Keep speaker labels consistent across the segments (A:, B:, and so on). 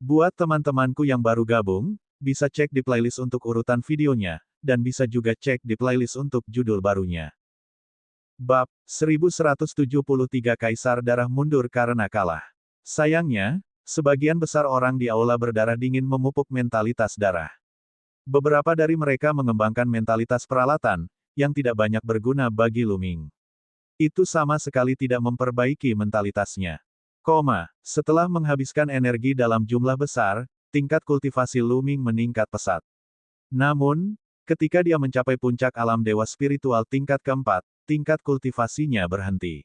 A: Buat teman-temanku yang baru gabung, bisa cek di playlist untuk urutan videonya, dan bisa juga cek di playlist untuk judul barunya. Bab 1173 Kaisar Darah mundur karena kalah. Sayangnya, sebagian besar orang di aula berdarah dingin memupuk mentalitas darah. Beberapa dari mereka mengembangkan mentalitas peralatan, yang tidak banyak berguna bagi Lu Ming. Itu sama sekali tidak memperbaiki mentalitasnya. Setelah menghabiskan energi dalam jumlah besar, tingkat kultivasi Lu Ming meningkat pesat. Namun, ketika dia mencapai puncak alam dewa spiritual tingkat keempat, tingkat kultivasinya berhenti.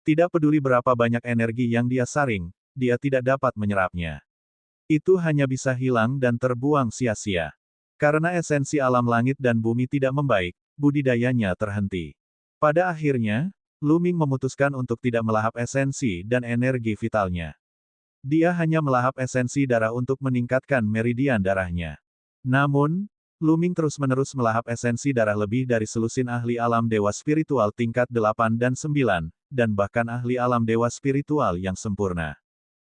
A: Tidak peduli berapa banyak energi yang dia saring, dia tidak dapat menyerapnya. Itu hanya bisa hilang dan terbuang sia-sia. Karena esensi alam langit dan bumi tidak membaik, budidayanya terhenti. Pada akhirnya, Lu Ming memutuskan untuk tidak melahap esensi dan energi vitalnya. Dia hanya melahap esensi darah untuk meningkatkan meridian darahnya. Namun, Lu Ming terus-menerus melahap esensi darah lebih dari selusin ahli alam dewa spiritual tingkat 8 dan 9, dan bahkan ahli alam dewa spiritual yang sempurna.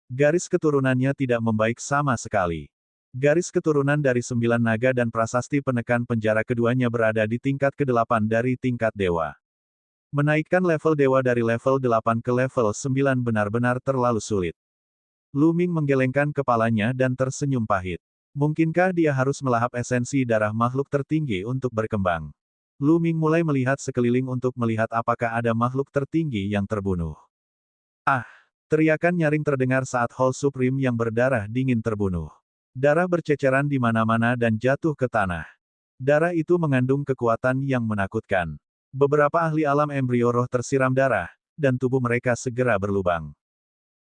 A: Garis keturunannya tidak membaik sama sekali. Garis keturunan dari 9 naga dan prasasti penekan penjara keduanya berada di tingkat ke-8 dari tingkat dewa. Menaikkan level dewa dari level 8 ke level 9 benar-benar terlalu sulit. Lu Ming menggelengkan kepalanya dan tersenyum pahit. Mungkinkah dia harus melahap esensi darah makhluk tertinggi untuk berkembang? Lu Ming mulai melihat sekeliling untuk melihat apakah ada makhluk tertinggi yang terbunuh. Ah! Teriakan nyaring terdengar saat Hall Supreme yang berdarah dingin terbunuh. Darah berceceran di mana-mana dan jatuh ke tanah. Darah itu mengandung kekuatan yang menakutkan. Beberapa ahli alam embrio roh tersiram darah, dan tubuh mereka segera berlubang.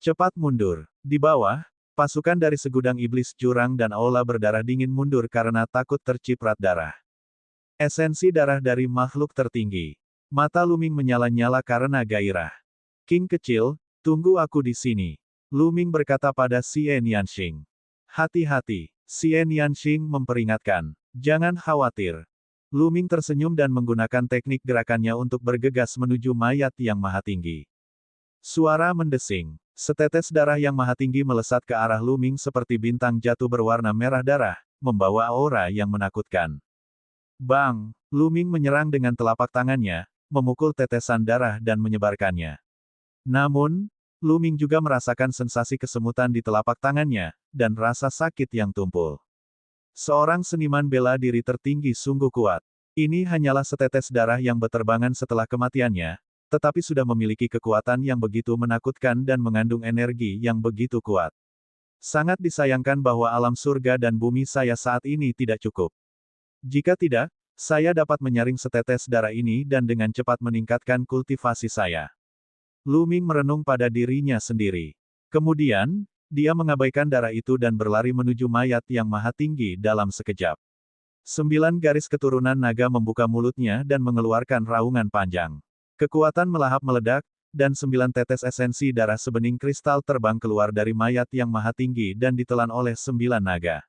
A: Cepat mundur. Di bawah, pasukan dari segudang iblis jurang dan aula berdarah dingin mundur karena takut terciprat darah. Esensi darah dari makhluk tertinggi. Mata Lu Ming menyala-nyala karena gairah. King kecil, tunggu aku di sini. Lu Ming berkata pada Xie Nianxing. Hati-hati, Xie Nianxing memperingatkan. Jangan khawatir. Lu Ming tersenyum dan menggunakan teknik gerakannya untuk bergegas menuju mayat yang maha tinggi. Suara mendesing. Setetes darah yang maha tinggi melesat ke arah Lu Ming seperti bintang jatuh berwarna merah darah, membawa aura yang menakutkan. Bang! Lu Ming menyerang dengan telapak tangannya, memukul tetesan darah dan menyebarkannya. Namun, Lu Ming juga merasakan sensasi kesemutan di telapak tangannya, dan rasa sakit yang tumpul. Seorang seniman bela diri tertinggi sungguh kuat. Ini hanyalah setetes darah yang berterbangan setelah kematiannya, tetapi sudah memiliki kekuatan yang begitu menakutkan dan mengandung energi yang begitu kuat. Sangat disayangkan bahwa alam surga dan bumi saya saat ini tidak cukup. Jika tidak, saya dapat menyaring setetes darah ini dan dengan cepat meningkatkan kultivasi saya. Lu Ming merenung pada dirinya sendiri. Kemudian, dia mengabaikan darah itu dan berlari menuju mayat yang maha tinggi dalam sekejap. 9 garis keturunan naga membuka mulutnya dan mengeluarkan raungan panjang. Kekuatan melahap meledak, dan 9 tetes esensi darah sebening kristal terbang keluar dari mayat yang maha tinggi dan ditelan oleh 9 naga.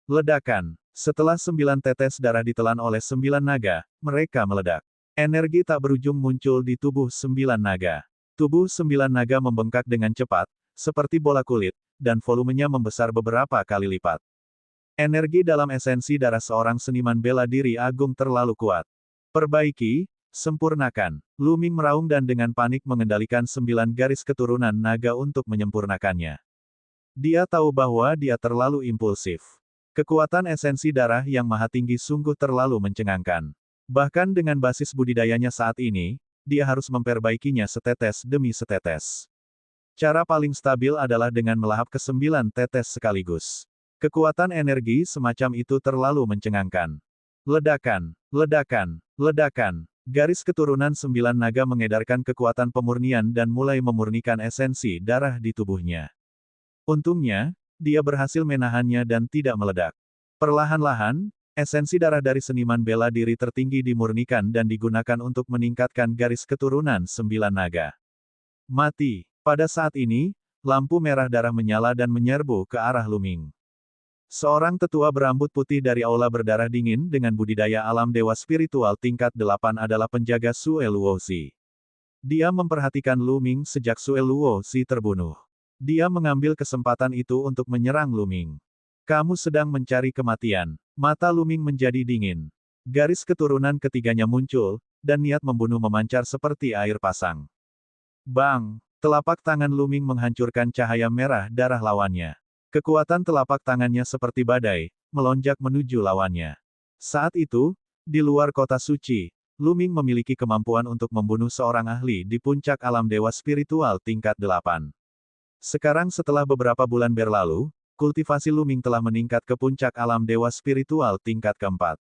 A: Ledakan. Setelah 9 tetes darah ditelan oleh 9 naga, mereka meledak. Energi tak berujung muncul di tubuh 9 naga. Tubuh 9 naga membengkak dengan cepat, seperti bola kulit, dan volumenya membesar beberapa kali lipat. Energi dalam esensi darah seorang seniman bela diri agung terlalu kuat. Perbaiki, sempurnakan. Lu Ming meraung dan dengan panik mengendalikan 9 garis keturunan naga untuk menyempurnakannya. Dia tahu bahwa dia terlalu impulsif. Kekuatan esensi darah yang maha tinggi sungguh terlalu mencengangkan. Bahkan dengan basis budidayanya saat ini, dia harus memperbaikinya setetes demi setetes. Cara paling stabil adalah dengan melahap ke-9 tetes sekaligus. Kekuatan energi semacam itu terlalu mencengangkan. Ledakan, ledakan, ledakan. Garis keturunan 9 naga mengedarkan kekuatan pemurnian dan mulai memurnikan esensi darah di tubuhnya. Untungnya, dia berhasil menahannya dan tidak meledak. Perlahan-lahan, esensi darah dari seniman bela diri tertinggi dimurnikan dan digunakan untuk meningkatkan garis keturunan 9 naga. Mati. Pada saat ini, lampu merah darah menyala dan menyerbu ke arah Lu Ming. Seorang tetua berambut putih dari aula berdarah dingin dengan budidaya alam dewa spiritual tingkat 8 adalah penjaga Sue Luozi. Dia memperhatikan Lu Ming sejak Sue Luozi terbunuh. Dia mengambil kesempatan itu untuk menyerang Luming. Kamu sedang mencari kematian. Mata Luming menjadi dingin. Garis keturunan ketiganya muncul, dan niat membunuh memancar seperti air pasang. Bang! Telapak tangan Luming menghancurkan cahaya merah darah lawannya. Kekuatan telapak tangannya seperti badai, melonjak menuju lawannya. Saat itu, di luar kota suci, Luming memiliki kemampuan untuk membunuh seorang ahli di puncak alam dewa spiritual tingkat 8. Sekarang setelah beberapa bulan berlalu, kultivasi Luming telah meningkat ke puncak alam dewa spiritual tingkat keempat.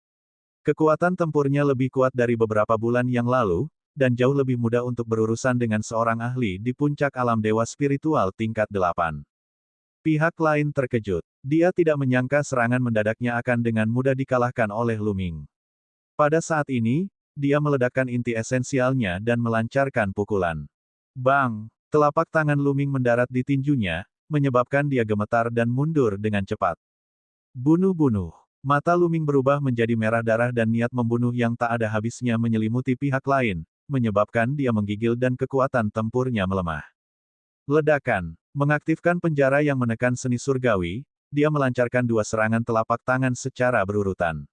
A: Kekuatan tempurnya lebih kuat dari beberapa bulan yang lalu, dan jauh lebih mudah untuk berurusan dengan seorang ahli di puncak alam dewa spiritual tingkat 8. Pihak lain terkejut. Dia tidak menyangka serangan mendadaknya akan dengan mudah dikalahkan oleh Luming. Pada saat ini, dia meledakkan inti esensialnya dan melancarkan pukulan. Bang! Telapak tangan Luming mendarat di tinjunya, menyebabkan dia gemetar dan mundur dengan cepat. Bunuh-bunuh. Mata Luming berubah menjadi merah darah dan niat membunuh yang tak ada habisnya menyelimuti pihak lain, menyebabkan dia menggigil dan kekuatan tempurnya melemah. Ledakan. Mengaktifkan penjara yang menekan seni surgawi, dia melancarkan dua serangan telapak tangan secara berurutan.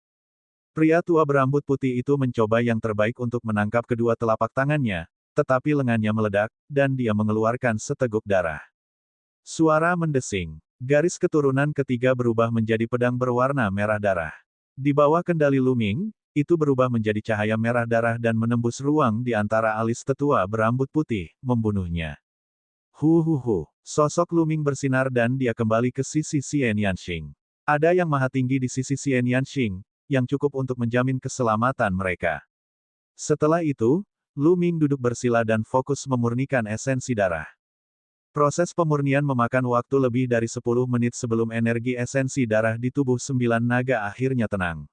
A: Pria tua berambut putih itu mencoba yang terbaik untuk menangkap kedua telapak tangannya, tetapi lengannya meledak, dan dia mengeluarkan seteguk darah. Suara mendesing. Garis keturunan ketiga berubah menjadi pedang berwarna merah darah. Di bawah kendali Luming, itu berubah menjadi cahaya merah darah dan menembus ruang di antara alis tetua berambut putih, membunuhnya. Sosok Luming bersinar dan dia kembali ke sisi Xian Yanxing. Ada yang maha tinggi di sisi Xian Yanxing, yang cukup untuk menjamin keselamatan mereka. Setelah itu, Luming duduk bersila dan fokus memurnikan esensi darah. Proses pemurnian memakan waktu lebih dari 10 menit sebelum energi esensi darah di tubuh 9 naga akhirnya tenang.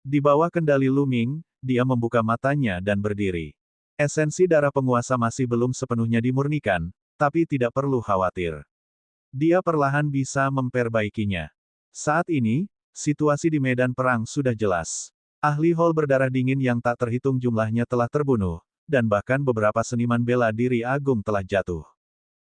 A: Di bawah kendali Luming, dia membuka matanya dan berdiri. Esensi darah penguasa masih belum sepenuhnya dimurnikan, tapi tidak perlu khawatir. Dia perlahan bisa memperbaikinya. Saat ini, situasi di medan perang sudah jelas. Ahli hall berdarah dingin yang tak terhitung jumlahnya telah terbunuh, dan bahkan beberapa seniman bela diri agung telah jatuh.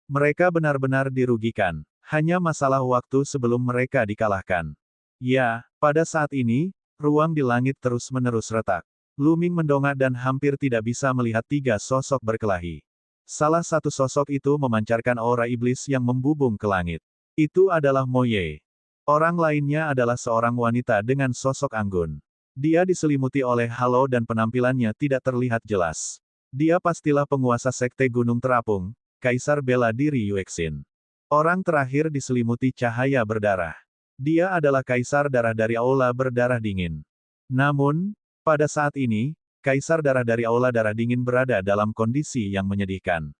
A: Mereka benar-benar dirugikan. Hanya masalah waktu sebelum mereka dikalahkan. Ya, pada saat ini, ruang di langit terus-menerus retak. Luming mendongak dan hampir tidak bisa melihat tiga sosok berkelahi. Salah satu sosok itu memancarkan aura iblis yang membubung ke langit. Itu adalah Moye. Orang lainnya adalah seorang wanita dengan sosok anggun. Dia diselimuti oleh halo dan penampilannya tidak terlihat jelas. Dia pastilah penguasa sekte Gunung Terapung, Kaisar Bela Diri Yuexin. Orang terakhir diselimuti cahaya berdarah. Dia adalah Kaisar Darah dari Aula Berdarah Dingin. Namun, pada saat ini, Kaisar Darah dari Aula Darah Dingin berada dalam kondisi yang menyedihkan.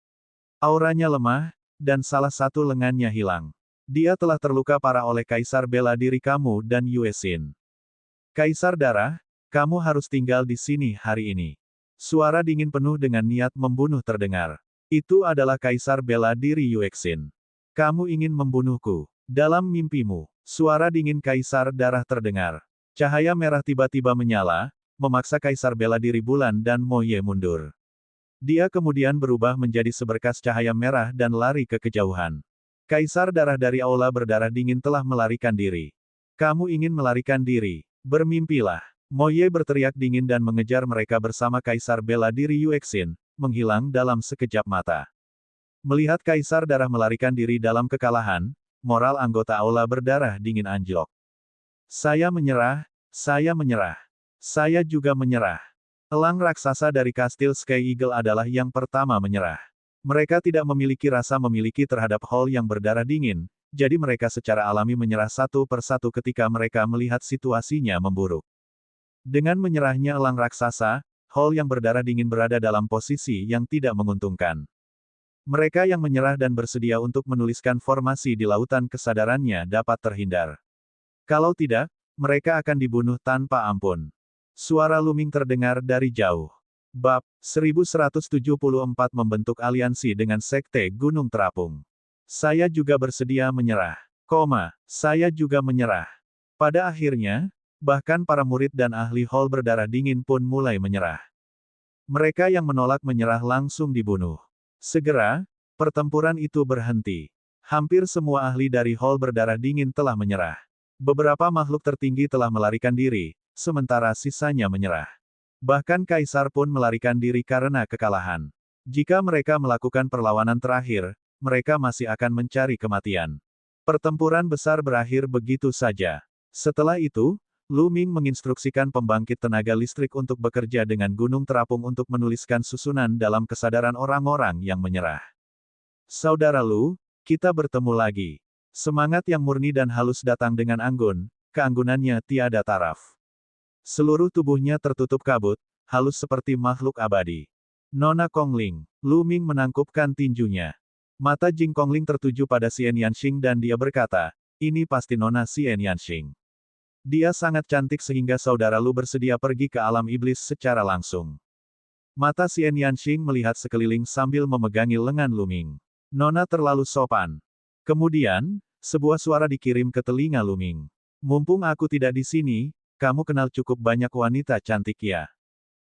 A: Auranya lemah, dan salah satu lengannya hilang. Dia telah terluka parah oleh Kaisar Bela Diri kamu dan Yuexin. Kaisar Darah, kamu harus tinggal di sini hari ini. Suara dingin penuh dengan niat membunuh terdengar. Itu adalah Kaisar Bela Diri Yuexin. Kamu ingin membunuhku. Dalam mimpimu, suara dingin Kaisar Darah terdengar. Cahaya merah tiba-tiba menyala, memaksa Kaisar Bela Diri Bulan dan Moye mundur. Dia kemudian berubah menjadi seberkas cahaya merah dan lari ke kejauhan. Kaisar Darah dari Aula Berdarah Dingin telah melarikan diri. Kamu ingin melarikan diri. Bermimpilah. Moye berteriak dingin dan mengejar mereka bersama Kaisar Bela Diri Yuexin, menghilang dalam sekejap mata. Melihat Kaisar Darah melarikan diri dalam kekalahan, moral anggota Aula Berdarah Dingin anjlok. Saya menyerah, saya menyerah. Saya juga menyerah. Elang raksasa dari kastil Sky Eagle adalah yang pertama menyerah. Mereka tidak memiliki rasa memiliki terhadap hall yang berdarah dingin, jadi mereka secara alami menyerah satu persatu ketika mereka melihat situasinya memburuk. Dengan menyerahnya elang raksasa, hall yang berdarah dingin berada dalam posisi yang tidak menguntungkan. Mereka yang menyerah dan bersedia untuk menuliskan formasi di lautan kesadarannya dapat terhindar. Kalau tidak, mereka akan dibunuh tanpa ampun. Suara Luming terdengar dari jauh. Bab 1174 membentuk aliansi dengan Sekte Gunung Terapung. Saya juga bersedia menyerah. Saya juga menyerah. Pada akhirnya, bahkan para murid dan ahli hall berdarah dingin pun mulai menyerah. Mereka yang menolak menyerah langsung dibunuh. Segera, pertempuran itu berhenti. Hampir semua ahli dari Hall berdarah dingin telah menyerah. Beberapa makhluk tertinggi telah melarikan diri, sementara sisanya menyerah. Bahkan Kaisar pun melarikan diri karena kekalahan. Jika mereka melakukan perlawanan terakhir, mereka masih akan mencari kematian. Pertempuran besar berakhir begitu saja. Setelah itu, Lu Ming menginstruksikan pembangkit tenaga listrik untuk bekerja dengan gunung terapung untuk menuliskan susunan dalam kesadaran orang-orang yang menyerah. Saudara Lu, kita bertemu lagi. Semangat yang murni dan halus datang dengan anggun, keanggunannya tiada taraf. Seluruh tubuhnya tertutup kabut, halus seperti makhluk abadi. Nona Kongling, Lu Ming menangkupkan tinjunya. Mata Jing Kongling tertuju pada Xian Yanxing dan dia berkata, ini pasti Nona Xian Yanxing. Dia sangat cantik sehingga saudara Lu bersedia pergi ke alam iblis secara langsung. Mata Xian Yanxing melihat sekeliling sambil memegangi lengan Lu Ming. Nona terlalu sopan. Kemudian, sebuah suara dikirim ke telinga Lu Ming. Mumpung aku tidak di sini, kamu kenal cukup banyak wanita cantik ya.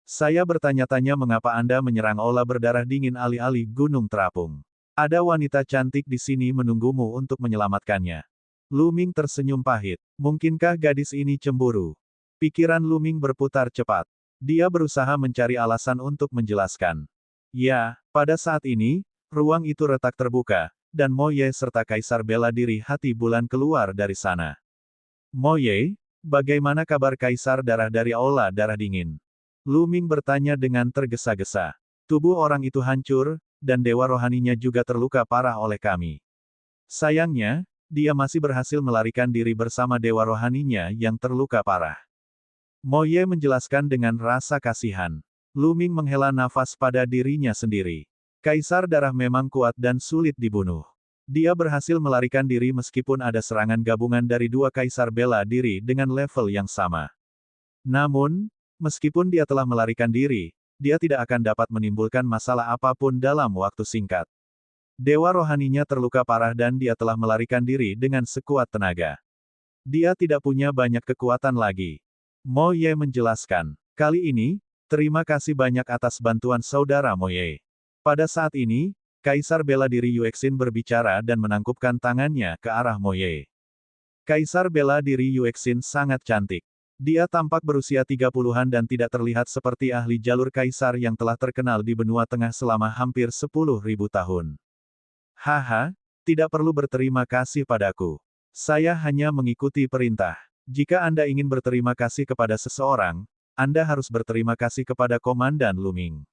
A: Saya bertanya-tanya mengapa Anda menyerang aula berdarah dingin alih-alih gunung terapung. Ada wanita cantik di sini menunggumu untuk menyelamatkannya. Lu Ming tersenyum pahit. Mungkinkah gadis ini cemburu? Pikiran Lu Ming berputar cepat. Dia berusaha mencari alasan untuk menjelaskan. Ya, pada saat ini, ruang itu retak terbuka, dan Mo Ye serta Kaisar bela diri hati bulan keluar dari sana. Mo Ye, bagaimana kabar Kaisar darah dari aula darah dingin? Lu Ming bertanya dengan tergesa-gesa. Tubuh orang itu hancur, dan dewa rohaninya juga terluka parah oleh kami. Sayangnya, dia masih berhasil melarikan diri bersama dewa rohaninya yang terluka parah. Mo Ye menjelaskan dengan rasa kasihan. Lu Ming menghela nafas pada dirinya sendiri. Kaisar darah memang kuat dan sulit dibunuh. Dia berhasil melarikan diri meskipun ada serangan gabungan dari dua kaisar bela diri dengan level yang sama. Namun, meskipun dia telah melarikan diri, dia tidak akan dapat menimbulkan masalah apapun dalam waktu singkat. Dewa rohaninya terluka parah dan dia telah melarikan diri dengan sekuat tenaga. Dia tidak punya banyak kekuatan lagi. Mo Ye menjelaskan. Kali ini, terima kasih banyak atas bantuan saudara Mo Ye. Pada saat ini, Kaisar bela diri Yuexin berbicara dan menangkupkan tangannya ke arah Mo Ye. Kaisar bela diri Yuexin sangat cantik. Dia tampak berusia 30-an dan tidak terlihat seperti ahli jalur kaisar yang telah terkenal di benua tengah selama hampir 10.000 tahun. Haha, tidak perlu berterima kasih padaku. Saya hanya mengikuti perintah. Jika Anda ingin berterima kasih kepada seseorang, Anda harus berterima kasih kepada Komandan Lu Ming.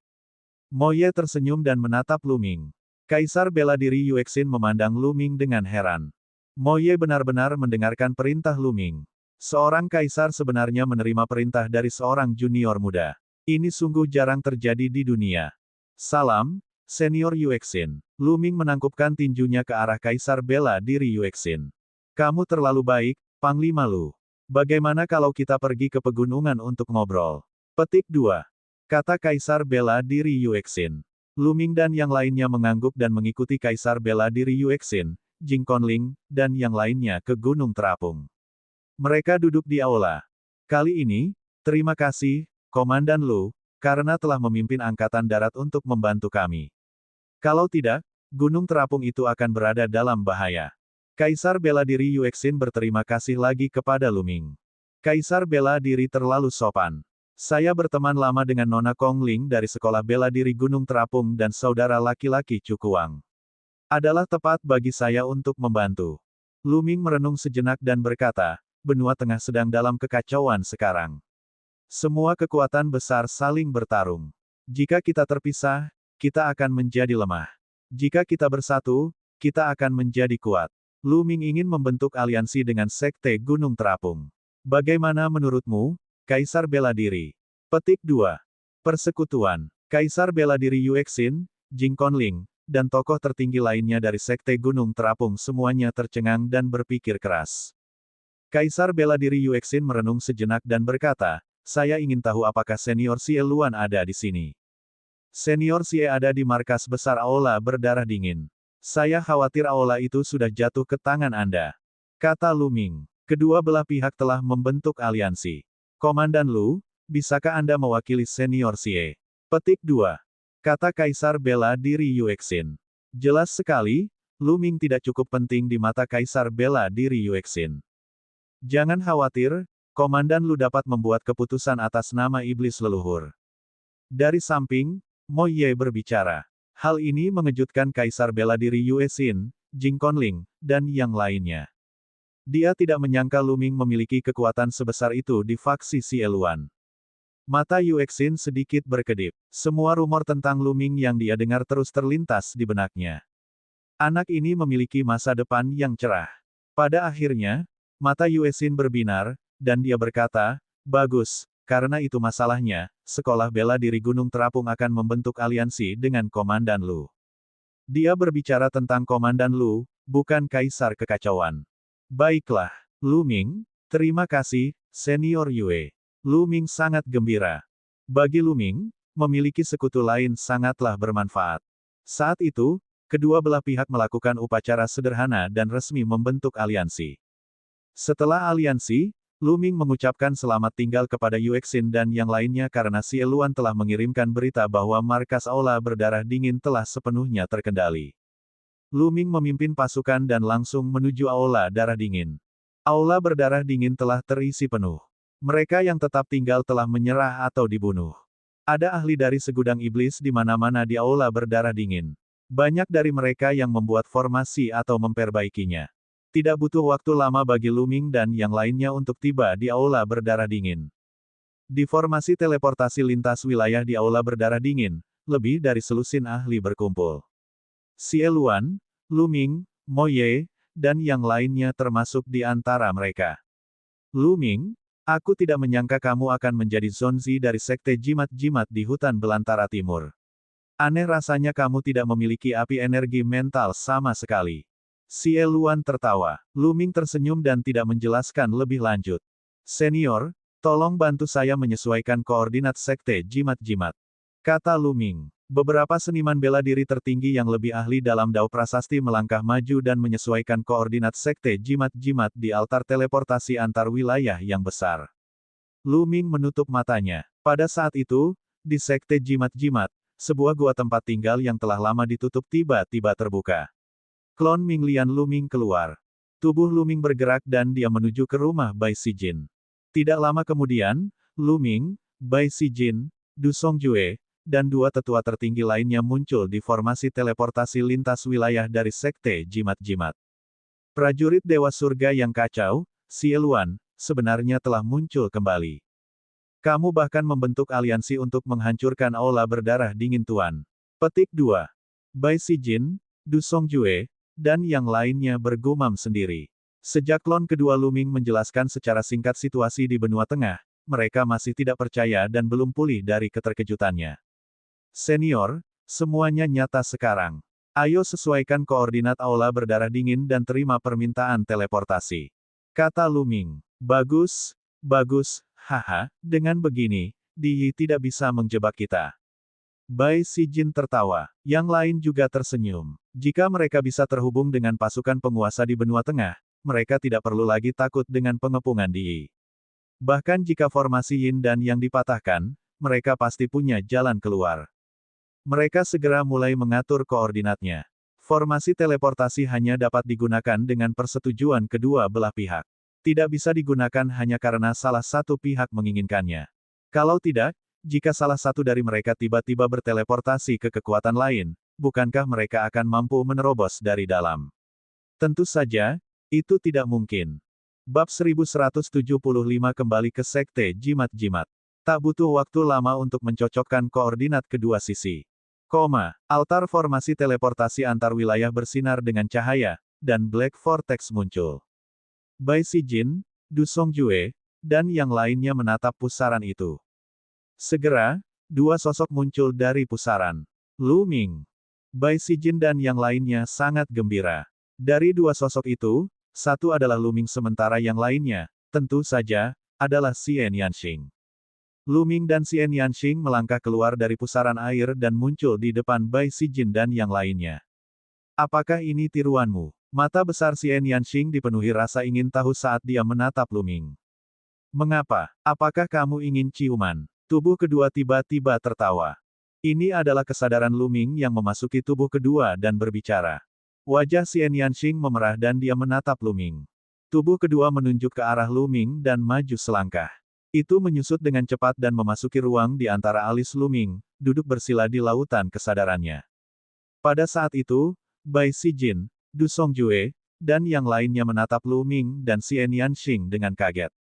A: Mo Ye tersenyum dan menatap Lu Ming. Kaisar bela diri Yuexin memandang Lu Ming dengan heran. Mo Ye benar-benar mendengarkan perintah Lu Ming. Seorang kaisar sebenarnya menerima perintah dari seorang junior muda. Ini sungguh jarang terjadi di dunia. Salam, Senior Yuexin. Lu Ming menangkupkan tinjunya ke arah Kaisar bela diri Yuexin. Kamu terlalu baik, Panglima Lu. Bagaimana kalau kita pergi ke pegunungan untuk ngobrol? Petik 2. Kata Kaisar bela diri Yuexin. Lu Ming dan yang lainnya mengangguk dan mengikuti Kaisar bela diri Yuexin, Jing Conling, dan yang lainnya ke Gunung Terapung. Mereka duduk di aula. Kali ini, terima kasih, Komandan Lu, karena telah memimpin Angkatan Darat untuk membantu kami. Kalau tidak, Gunung Terapung itu akan berada dalam bahaya. Kaisar bela diri Yuexin berterima kasih lagi kepada Lu Ming. Kaisar bela diri terlalu sopan. Saya berteman lama dengan Nona Kongling dari sekolah bela diri Gunung Terapung dan saudara laki-laki Cukuang. Adalah tepat bagi saya untuk membantu. Lu Ming merenung sejenak dan berkata, benua tengah sedang dalam kekacauan sekarang. Semua kekuatan besar saling bertarung. Jika kita terpisah, kita akan menjadi lemah. Jika kita bersatu, kita akan menjadi kuat. Lu Ming ingin membentuk aliansi dengan Sekte Gunung Terapung. Bagaimana menurutmu, Kaisar bela diri? Petik 2. Persekutuan. Kaisar bela diri Yuexin, Jing Conling, dan tokoh tertinggi lainnya dari Sekte Gunung Terapung semuanya tercengang dan berpikir keras. Kaisar bela diri Yuexin merenung sejenak dan berkata, saya ingin tahu apakah Senior Xie Luan ada di sini. Senior Xie ada di markas besar aula berdarah dingin. Saya khawatir aula itu sudah jatuh ke tangan Anda. Kata Lu Ming. Kedua belah pihak telah membentuk aliansi. Komandan Lu, bisakah Anda mewakili Senior Xie? Petik 2. Kata Kaisar bela diri Yuexin. Jelas sekali, Lu Ming tidak cukup penting di mata Kaisar Bela Diri Yuexin. Jangan khawatir, Komandan Lu dapat membuat keputusan atas nama iblis leluhur. Dari samping, Mo Ye berbicara. Hal ini mengejutkan Kaisar Bela Diri Yuexin, Jing Conling, dan yang lainnya. Dia tidak menyangka Lu Ming memiliki kekuatan sebesar itu di faksi Xieluan. Mata Yuexin sedikit berkedip. Semua rumor tentang Lu Ming yang dia dengar terus terlintas di benaknya. Anak ini memiliki masa depan yang cerah. Pada akhirnya, mata Yuexin berbinar, dan dia berkata, bagus, karena itu masalahnya, Sekolah Bela Diri Gunung Terapung akan membentuk aliansi dengan Komandan Lu. Dia berbicara tentang Komandan Lu, bukan Kaisar Kekacauan. Baiklah, Lu Ming, terima kasih, Senior Yue. Lu Ming sangat gembira. Bagi Lu Ming, memiliki sekutu lain sangatlah bermanfaat. Saat itu, kedua belah pihak melakukan upacara sederhana dan resmi membentuk aliansi. Setelah aliansi, Lu Ming mengucapkan selamat tinggal kepada Yuexin dan yang lainnya karena Xieluan telah mengirimkan berita bahwa markas Aula Berdarah Dingin telah sepenuhnya terkendali. Lu Ming memimpin pasukan dan langsung menuju Aula Darah Dingin. Aula Berdarah Dingin telah terisi penuh. Mereka yang tetap tinggal telah menyerah atau dibunuh. Ada ahli dari segudang iblis di mana-mana di Aula Berdarah Dingin. Banyak dari mereka yang membuat formasi atau memperbaikinya. Tidak butuh waktu lama bagi Lu Ming dan yang lainnya untuk tiba di Aula Berdarah Dingin. Di formasi teleportasi lintas wilayah di Aula Berdarah Dingin, lebih dari selusin ahli berkumpul. Xieluan, Lu Ming, Mo Ye, dan yang lainnya termasuk di antara mereka. Lu Ming, aku tidak menyangka kamu akan menjadi Zonzi dari Sekte Jimat-Jimat di hutan belantara timur. Aneh rasanya kamu tidak memiliki api energi mental sama sekali. Xieluan tertawa. Lu Ming tersenyum dan tidak menjelaskan lebih lanjut. Senior, tolong bantu saya menyesuaikan koordinat Sekte Jimat-Jimat. Kata Lu Ming. Beberapa seniman bela diri tertinggi yang lebih ahli dalam Dao Prasasti melangkah maju dan menyesuaikan koordinat Sekte Jimat-Jimat di altar teleportasi antar wilayah yang besar. Lu Ming menutup matanya. Pada saat itu, di Sekte Jimat-Jimat, sebuah gua tempat tinggal yang telah lama ditutup tiba-tiba terbuka. Klon Minglian Lu Ming keluar. Tubuh Lu Ming bergerak dan dia menuju ke rumah Bai Sijin. Tidak lama kemudian, Lu Ming, Bai Sijin, Du Songjue, dan dua tetua tertinggi lainnya muncul di formasi teleportasi lintas wilayah dari Sekte Jimat-Jimat. Prajurit Dewa Surga yang kacau, Xieluan, sebenarnya telah muncul kembali. Kamu bahkan membentuk aliansi untuk menghancurkan Aula Berdarah Dingin Tuan. Petik 2. Bai Sijin, Du Songjue, dan yang lainnya bergumam sendiri. Sejak klon kedua Lu Ming menjelaskan secara singkat situasi di benua tengah, mereka masih tidak percaya dan belum pulih dari keterkejutannya. Senior, semuanya nyata sekarang. Ayo sesuaikan koordinat Aula Berdarah Dingin dan terima permintaan teleportasi. Kata Lu Ming. Bagus, bagus, haha, dengan begini, Di Yi tidak bisa menjebak kita. Bai Sijin tertawa. Yang lain juga tersenyum. Jika mereka bisa terhubung dengan pasukan penguasa di benua tengah, mereka tidak perlu lagi takut dengan pengepungan Di Yi. Bahkan jika formasi Yin dan Yang dipatahkan, mereka pasti punya jalan keluar. Mereka segera mulai mengatur koordinatnya. Formasi teleportasi hanya dapat digunakan dengan persetujuan kedua belah pihak. Tidak bisa digunakan hanya karena salah satu pihak menginginkannya. Kalau tidak, jika salah satu dari mereka tiba-tiba berteleportasi ke kekuatan lain, bukankah mereka akan mampu menerobos dari dalam? Tentu saja, itu tidak mungkin. Bab 1175 kembali ke Sekte Jimat-Jimat. Tak butuh waktu lama untuk mencocokkan koordinat kedua sisi. Altar formasi teleportasi antar wilayah bersinar dengan cahaya, dan Black Vortex muncul. Bai Sijin, Du Songjue, dan yang lainnya menatap pusaran itu. Segera, dua sosok muncul dari pusaran. Lu Ming, Bai Sijin dan yang lainnya sangat gembira. Dari dua sosok itu, satu adalah Lu Ming sementara yang lainnya, tentu saja, adalah Xian Yanxing. Lu Ming dan Xian Yanxing melangkah keluar dari pusaran air dan muncul di depan Bai Sijin dan yang lainnya. Apakah ini tiruanmu? Mata besar Xian Yanxing dipenuhi rasa ingin tahu saat dia menatap Lu Ming. Mengapa? Apakah kamu ingin ciuman? Tubuh kedua tiba-tiba tertawa. Ini adalah kesadaran Lu Ming yang memasuki tubuh kedua dan berbicara. Wajah Xian Yanxing memerah dan dia menatap Lu Ming. Tubuh kedua menunjuk ke arah Lu Ming dan maju selangkah. Itu menyusut dengan cepat dan memasuki ruang di antara alis Lu Ming, duduk bersila di lautan kesadarannya. Pada saat itu, Bai Sijin, Du Songjue, dan yang lainnya menatap Lu Ming dan Xian Yanxing dengan kaget.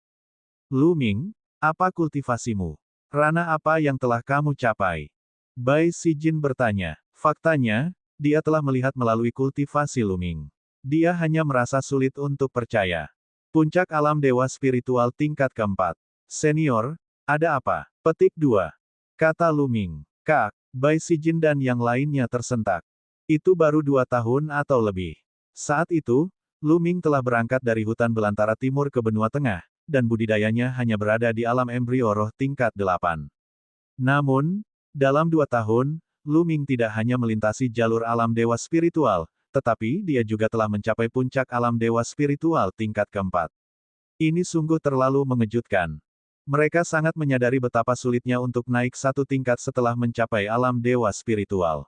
A: Lu Ming, apa kultivasimu? Ranah apa yang telah kamu capai? Bai Sijin bertanya. Faktanya, dia telah melihat melalui kultivasi Lu Ming. Dia hanya merasa sulit untuk percaya. Puncak alam dewa spiritual tingkat keempat. Senior, ada apa? Petik 2. Kata Lu Ming. Kak, Bai Sijin dan yang lainnya tersentak. Itu baru 2 tahun atau lebih. Saat itu, Lu Ming telah berangkat dari hutan belantara timur ke benua tengah, dan budidayanya hanya berada di alam embrio roh tingkat 8. Namun, dalam 2 tahun, Lu Ming tidak hanya melintasi jalur alam dewa spiritual, tetapi dia juga telah mencapai puncak alam dewa spiritual tingkat keempat. Ini sungguh terlalu mengejutkan. Mereka sangat menyadari betapa sulitnya untuk naik satu tingkat setelah mencapai alam dewa spiritual.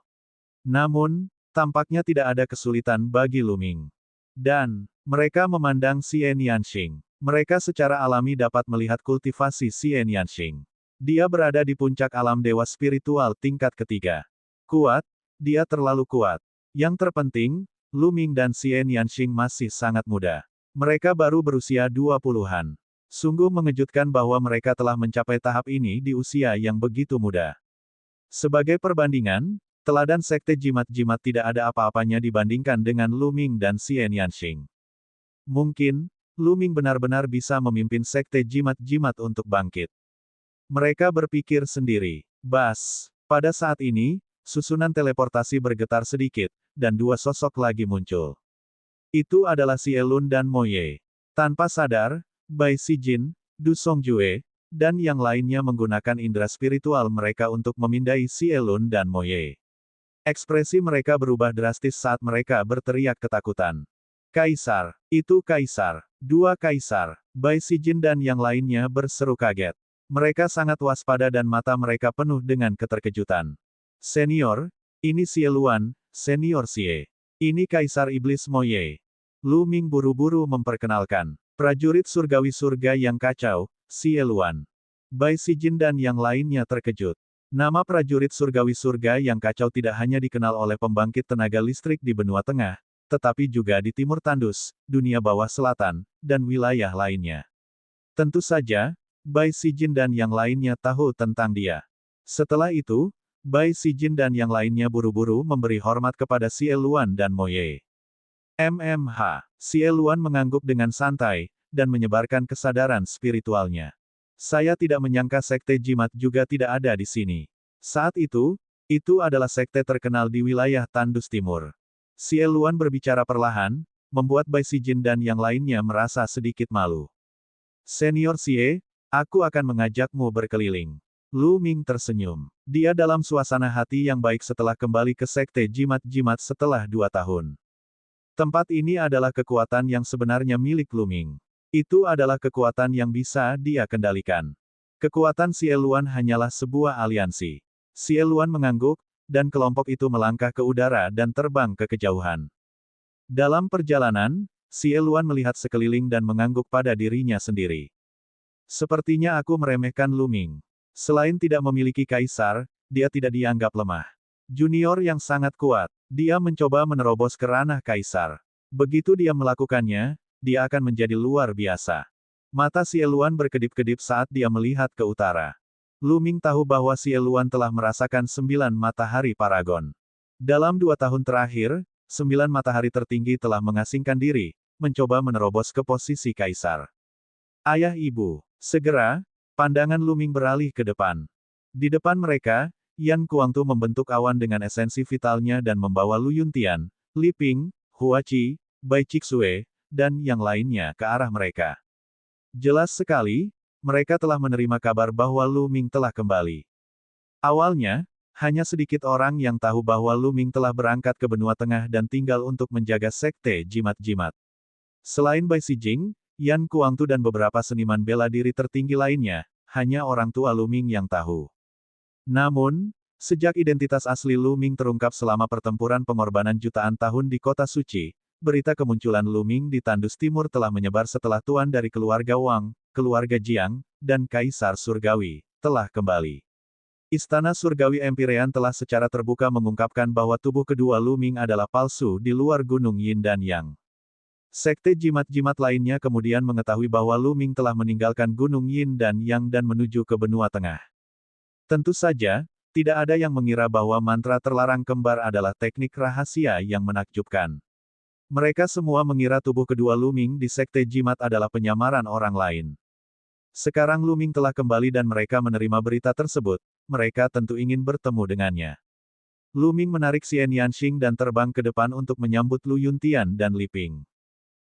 A: Namun, tampaknya tidak ada kesulitan bagi Lu Ming. Dan, mereka memandang Xian Yanxing. Mereka secara alami dapat melihat kultivasi Xian Yanxing. Dia berada di puncak alam dewa spiritual tingkat ketiga. Kuat, dia terlalu kuat. Yang terpenting, Lu Ming dan Xian Yanxing masih sangat muda. Mereka baru berusia 20-an. Sungguh mengejutkan bahwa mereka telah mencapai tahap ini di usia yang begitu muda. Sebagai perbandingan, teladan sekte jimat-jimat tidak ada apa-apanya dibandingkan dengan Lu Ming dan Xian Yanxing. Mungkin, Lu Ming benar-benar bisa memimpin sekte jimat-jimat untuk bangkit. Mereka berpikir sendiri. Bas. Pada saat ini, susunan teleportasi bergetar sedikit, dan 2 sosok lagi muncul. Itu adalah Xie Lun dan Mo Ye. Tanpa sadar, Bai Sijin, Du Songjue, dan yang lainnya menggunakan indera spiritual mereka untuk memindai Xie Lun dan Mo Ye. Ekspresi mereka berubah drastis saat mereka berteriak ketakutan. Kaisar, itu Kaisar, 2 Kaisar, Bai Sijin dan yang lainnya berseru kaget. Mereka sangat waspada dan mata mereka penuh dengan keterkejutan. Senior, ini Xie Luan, Senior Xie. Ini Kaisar Iblis Mo Ye. Lu Ming buru-buru memperkenalkan. Prajurit surgawi surga yang kacau, Xie Luan. Bai Sijin dan yang lainnya terkejut. Nama prajurit surgawi surga yang kacau tidak hanya dikenal oleh pembangkit tenaga listrik di benua tengah, tetapi juga di Timur Tandus, dunia bawah selatan, dan wilayah lainnya. Tentu saja, Bai Sijin dan yang lainnya tahu tentang dia. Setelah itu, Bai Sijin dan yang lainnya buru-buru memberi hormat kepada Xie Luan dan Mo Ye. MMH. Xie Luan mengangguk dengan santai, dan menyebarkan kesadaran spiritualnya. Saya tidak menyangka sekte jimat juga tidak ada di sini. Saat itu adalah sekte terkenal di wilayah Tandus Timur. Xie Luan berbicara perlahan, membuat Bai Sijin dan yang lainnya merasa sedikit malu. Senior Xie, aku akan mengajakmu berkeliling. Lu Ming tersenyum. Dia dalam suasana hati yang baik setelah kembali ke sekte jimat-jimat setelah 2 tahun. Tempat ini adalah kekuatan yang sebenarnya milik Lu Ming. Itu adalah kekuatan yang bisa dia kendalikan. Kekuatan Xie Luan hanyalah sebuah aliansi. Xie Luan mengangguk, dan kelompok itu melangkah ke udara dan terbang ke kejauhan. Dalam perjalanan, Xie Luan melihat sekeliling dan mengangguk pada dirinya sendiri. Sepertinya aku meremehkan Lu Ming. Selain tidak memiliki kaisar, dia tidak dianggap lemah. Junior yang sangat kuat, dia mencoba menerobos ke ranah kaisar. Begitu dia melakukannya, dia akan menjadi luar biasa. Mata Xie Luan berkedip-kedip saat dia melihat ke utara. Lu Ming tahu bahwa Xie Luan telah merasakan 9 matahari paragon. Dalam 2 tahun terakhir, 9 matahari tertinggi telah mengasingkan diri, mencoba menerobos ke posisi kaisar. Ayah ibu, segera, pandangan Lu Ming beralih ke depan. Di depan mereka, Yan Kuangtu membentuk awan dengan esensi vitalnya dan membawa Lu Yuntian, Li Ping, Hua Qi, Bai Chixue, dan yang lainnya ke arah mereka. Jelas sekali, mereka telah menerima kabar bahwa Lu Ming telah kembali. Awalnya, hanya sedikit orang yang tahu bahwa Lu Ming telah berangkat ke benua tengah dan tinggal untuk menjaga sekte jimat-jimat. Selain Bai Sijing, Yan Kuangtu dan beberapa seniman bela diri tertinggi lainnya, hanya orang tua Lu Ming yang tahu. Namun, Sejak identitas asli Lu Ming terungkap selama pertempuran pengorbanan jutaan tahun di Kota Suci, berita kemunculan Lu Ming di Tandus Timur telah menyebar setelah tuan dari keluarga Wang, keluarga Jiang, dan Kaisar Surgawi, telah kembali. Istana Surgawi Empyrean telah secara terbuka mengungkapkan bahwa tubuh kedua Lu Ming adalah palsu di luar Gunung Yin dan Yang. Sekte jimat-jimat lainnya kemudian mengetahui bahwa Lu Ming telah meninggalkan Gunung Yin dan Yang dan menuju ke benua tengah. Tentu saja, tidak ada yang mengira bahwa mantra terlarang kembar adalah teknik rahasia yang menakjubkan. Mereka semua mengira tubuh kedua Lu Ming di Sekte Jimat adalah penyamaran orang lain. Sekarang Lu Ming telah kembali dan mereka menerima berita tersebut, mereka tentu ingin bertemu dengannya. Lu Ming menarik Xian Yanxing dan terbang ke depan untuk menyambut Lu Yuntian dan Li Ping.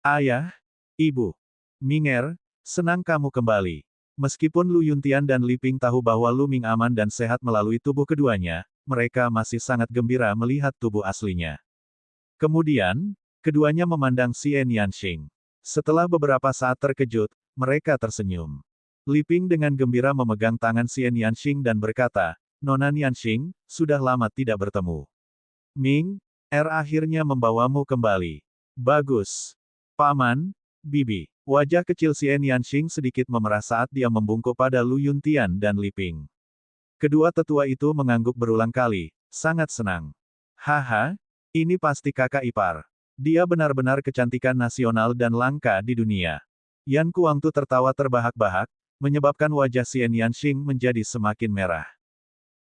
A: Ayah, Ibu, Ming senang kamu kembali. Meskipun Lu Yuntian dan Li Ping tahu bahwa Lu Ming aman dan sehat melalui tubuh keduanya, mereka masih sangat gembira melihat tubuh aslinya. Kemudian, keduanya memandang Xian Yanxing. Setelah beberapa saat terkejut, mereka tersenyum. Li Ping dengan gembira memegang tangan Xian Yanxing dan berkata, "Nona Yanxing, sudah lama tidak bertemu. Ming, akhirnya membawamu kembali. Bagus. Paman, Bibi." Wajah kecil Xian Yanxing sedikit memerah saat dia membungkuk pada Lu Yuntian dan Li Ping. Kedua tetua itu mengangguk berulang kali, sangat senang. "Haha, ini pasti kakak ipar. Dia benar-benar kecantikan nasional dan langka di dunia." Yan Kuangtu tertawa terbahak-bahak, menyebabkan wajah Xian Yanxing menjadi semakin merah.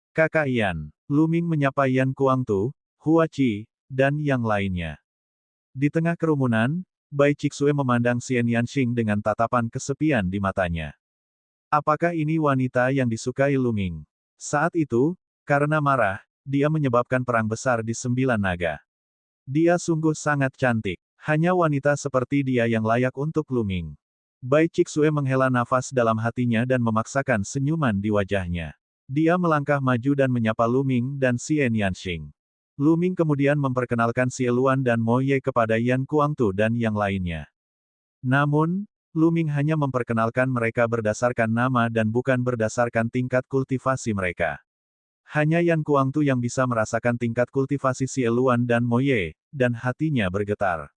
A: "Kakak Yan." Lu Ming menyapa Yan Kuangtu, Hua Qi, dan yang lainnya. Di tengah kerumunan, Bai Chixue memandang Xian Yanxing dengan tatapan kesepian di matanya. Apakah ini wanita yang disukai Lu Ming? Saat itu, karena marah, dia menyebabkan perang besar di 9 naga. Dia sungguh sangat cantik. Hanya wanita seperti dia yang layak untuk Lu Ming. Bai Chixue menghela nafas dalam hatinya dan memaksakan senyuman di wajahnya. Dia melangkah maju dan menyapa Lu Ming dan Xian Yanxing. Lu Ming kemudian memperkenalkan Xie Luan dan Mo Ye kepada Yan Kuangtu dan yang lainnya. Namun, Lu Ming hanya memperkenalkan mereka berdasarkan nama dan bukan berdasarkan tingkat kultivasi mereka. Hanya Yan Kuangtu yang bisa merasakan tingkat kultivasi Xie Luan dan Mo Ye, dan hatinya bergetar.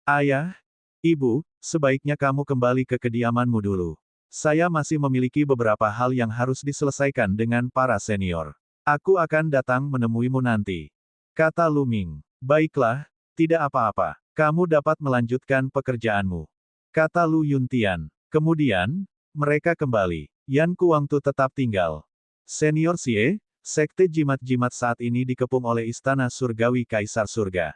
A: "Ayah, Ibu, sebaiknya kamu kembali ke kediamanmu dulu. Saya masih memiliki beberapa hal yang harus diselesaikan dengan para senior. Aku akan datang menemuimu nanti," kata Lu Ming. "Baiklah, tidak apa-apa. Kamu dapat melanjutkan pekerjaanmu," kata Lu Yuntian. Kemudian, mereka kembali. Yan Kuangtu tetap tinggal. Senior Xie, Sekte Jimat-Jimat saat ini dikepung oleh Istana Surgawi Kaisar Surga.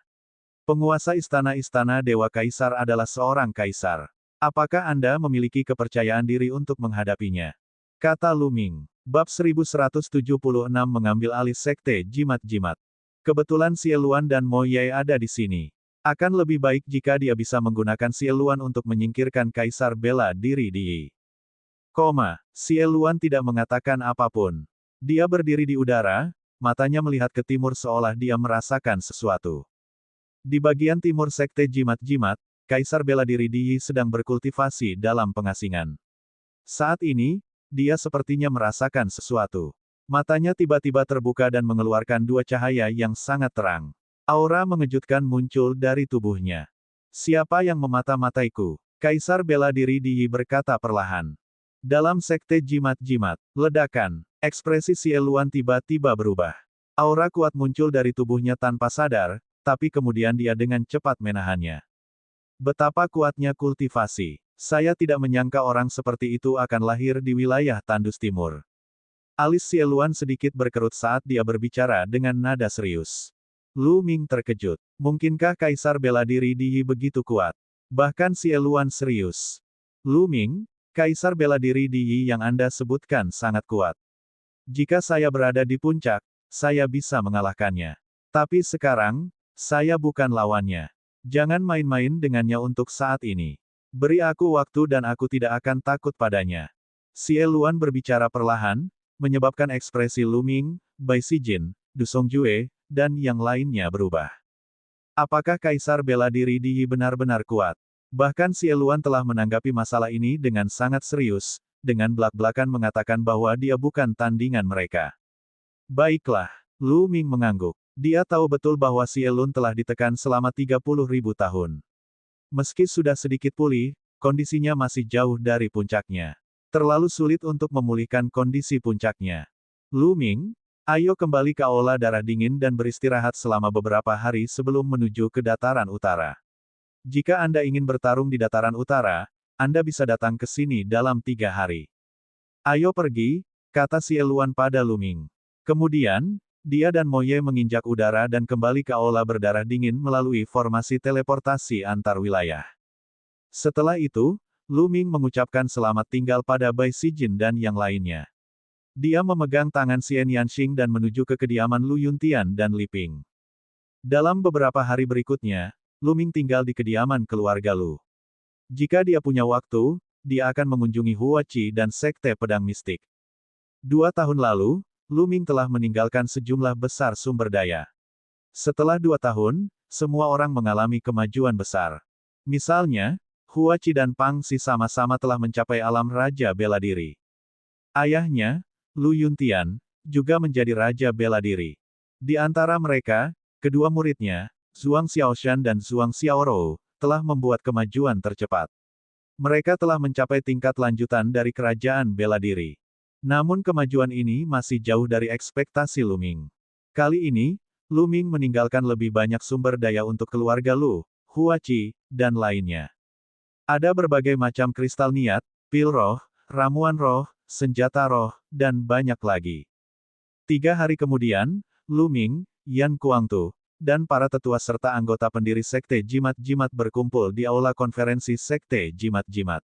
A: Penguasa istana-istana Dewa Kaisar adalah seorang kaisar. Apakah Anda memiliki kepercayaan diri untuk menghadapinya? Kata Lu Ming. Bab 1176 mengambil alih Sekte Jimat-Jimat. Kebetulan Xie Luan dan Mo Ye ada di sini. Akan lebih baik jika dia bisa menggunakan Xie Luan untuk menyingkirkan Kaisar bela diri di Yi. Xie Luan tidak mengatakan apapun. Dia berdiri di udara, matanya melihat ke timur seolah dia merasakan sesuatu. Di bagian timur Sekte Jimat-Jimat, Kaisar bela diri di Yi sedang berkultivasi dalam pengasingan. Saat ini, dia sepertinya merasakan sesuatu. Matanya tiba-tiba terbuka dan mengeluarkan dua cahaya yang sangat terang. Aura mengejutkan muncul dari tubuhnya. "Siapa yang memata-mataiku?" Kaisar bela diri di Yi berkata perlahan. Dalam Sekte Jimat-Jimat, ledakan, ekspresi Xie Luan tiba-tiba berubah. Aura kuat muncul dari tubuhnya tanpa sadar, tapi kemudian dia dengan cepat menahannya. Betapa kuatnya kultivasi. Saya tidak menyangka orang seperti itu akan lahir di wilayah Tandus Timur. Alis Xie Luan sedikit berkerut saat dia berbicara dengan nada serius. Lu Ming terkejut. Mungkinkah Kaisar bela diri di Yi begitu kuat? Bahkan Xie Luan serius. "Lu Ming, Kaisar bela diri di Yi yang Anda sebutkan sangat kuat. Jika saya berada di puncak, saya bisa mengalahkannya. Tapi sekarang, saya bukan lawannya. Jangan main-main dengannya untuk saat ini. Beri aku waktu dan aku tidak akan takut padanya." Xie Luan berbicara perlahan, menyebabkan ekspresi Lu Ming, Bai Sijin, Du Songjue, dan yang lainnya berubah. Apakah Kaisar bela diri di Yi benar-benar kuat? Bahkan Xie Luan telah menanggapi masalah ini dengan sangat serius, dengan belak-belakan mengatakan bahwa dia bukan tandingan mereka. Baiklah. Lu Ming mengangguk. Dia tahu betul bahwa Si Elun telah ditekan selama 30.000 tahun. Meski sudah sedikit pulih, kondisinya masih jauh dari puncaknya. Terlalu sulit untuk memulihkan kondisi puncaknya. Lu Ming, ayo kembali ke Aula Darah Dingin dan beristirahat selama beberapa hari sebelum menuju ke dataran utara. Jika Anda ingin bertarung di dataran utara, Anda bisa datang ke sini dalam 3 hari. Ayo pergi, kata Si Eluan pada Lu Ming. Kemudian, dia dan Moye menginjak udara dan kembali ke Aula Berdarah Dingin melalui formasi teleportasi antar wilayah. Setelah itu, Lu Ming mengucapkan selamat tinggal pada Bai Sijin dan yang lainnya. Dia memegang tangan Xian Yanxing dan menuju ke kediaman Lu Yuntian dan Li Ping. Dalam beberapa hari berikutnya, Lu Ming tinggal di kediaman keluarga Lu. Jika dia punya waktu, dia akan mengunjungi Huachi dan Sekte Pedang Mistik. 2 tahun lalu, Lu Ming telah meninggalkan sejumlah besar sumber daya. Setelah 2 tahun, semua orang mengalami kemajuan besar. Misalnya, Huachi dan Pang Xi sama-sama telah mencapai alam Raja Bela Diri. Ayahnya, Lu Yuntian, juga menjadi Raja Bela Diri. Di antara mereka, kedua muridnya, Zhuang Xiaoshan dan Zhuang Xiaorou, telah membuat kemajuan tercepat. Mereka telah mencapai tingkat lanjutan dari Kerajaan Bela Diri. Namun kemajuan ini masih jauh dari ekspektasi Lu Ming. Kali ini, Lu Ming meninggalkan lebih banyak sumber daya untuk keluarga Lu, Huachi, dan lainnya. Ada berbagai macam kristal niat, pil roh, ramuan roh, senjata roh, dan banyak lagi. 3 hari kemudian, Lu Ming, Yan Kuangtu, dan para tetua serta anggota pendiri Sekte Jimat-Jimat berkumpul di aula konferensi Sekte Jimat-Jimat.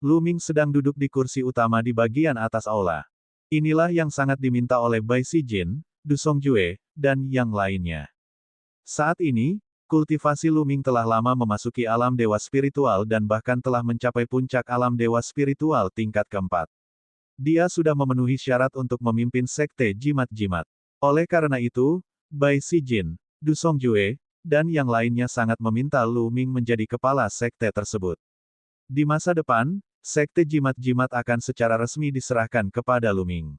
A: Lu Ming sedang duduk di kursi utama di bagian atas aula. Inilah yang sangat diminta oleh Bai Sijin, Du Songjue, dan yang lainnya. Saat ini, kultivasi Lu Ming telah lama memasuki alam dewa spiritual dan bahkan telah mencapai puncak alam dewa spiritual tingkat keempat. Dia sudah memenuhi syarat untuk memimpin Sekte Jimat-Jimat. Oleh karena itu, Bai Sijin, Du Songjue, dan yang lainnya sangat meminta Lu Ming menjadi kepala sekte tersebut. Di masa depan, Sekte Jimat-Jimat akan secara resmi diserahkan kepada Lu Ming.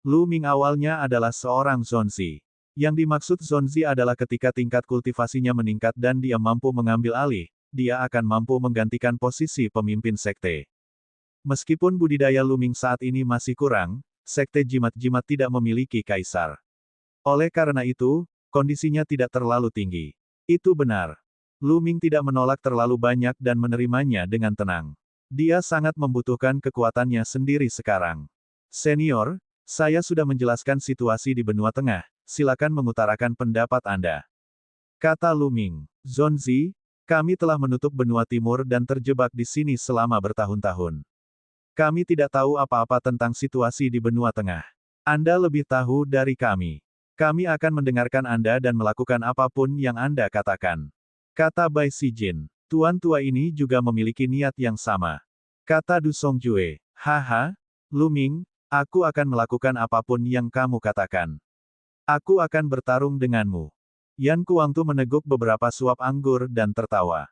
A: Lu Ming awalnya adalah seorang Zonzi. Yang dimaksud Zonzi adalah ketika tingkat kultivasinya meningkat dan dia mampu mengambil alih, dia akan mampu menggantikan posisi pemimpin sekte. Meskipun budidaya Lu Ming saat ini masih kurang, Sekte Jimat-Jimat tidak memiliki kaisar. Oleh karena itu, kondisinya tidak terlalu tinggi. Itu benar. Lu Ming tidak menolak terlalu banyak dan menerimanya dengan tenang. Dia sangat membutuhkan kekuatannya sendiri sekarang. Senior, saya sudah menjelaskan situasi di benua tengah, silakan mengutarakan pendapat Anda. Kata Lu Ming. Zonzi, kami telah menutup benua timur dan terjebak di sini selama bertahun-tahun. Kami tidak tahu apa-apa tentang situasi di benua tengah. Anda lebih tahu dari kami. Kami akan mendengarkan Anda dan melakukan apapun yang Anda katakan. Kata Bai Sijin. Tuan tua ini juga memiliki niat yang sama. Kata Du Songjue. Haha, Lu Ming, aku akan melakukan apapun yang kamu katakan. Aku akan bertarung denganmu. Yan Kuangtu meneguk beberapa suap anggur dan tertawa.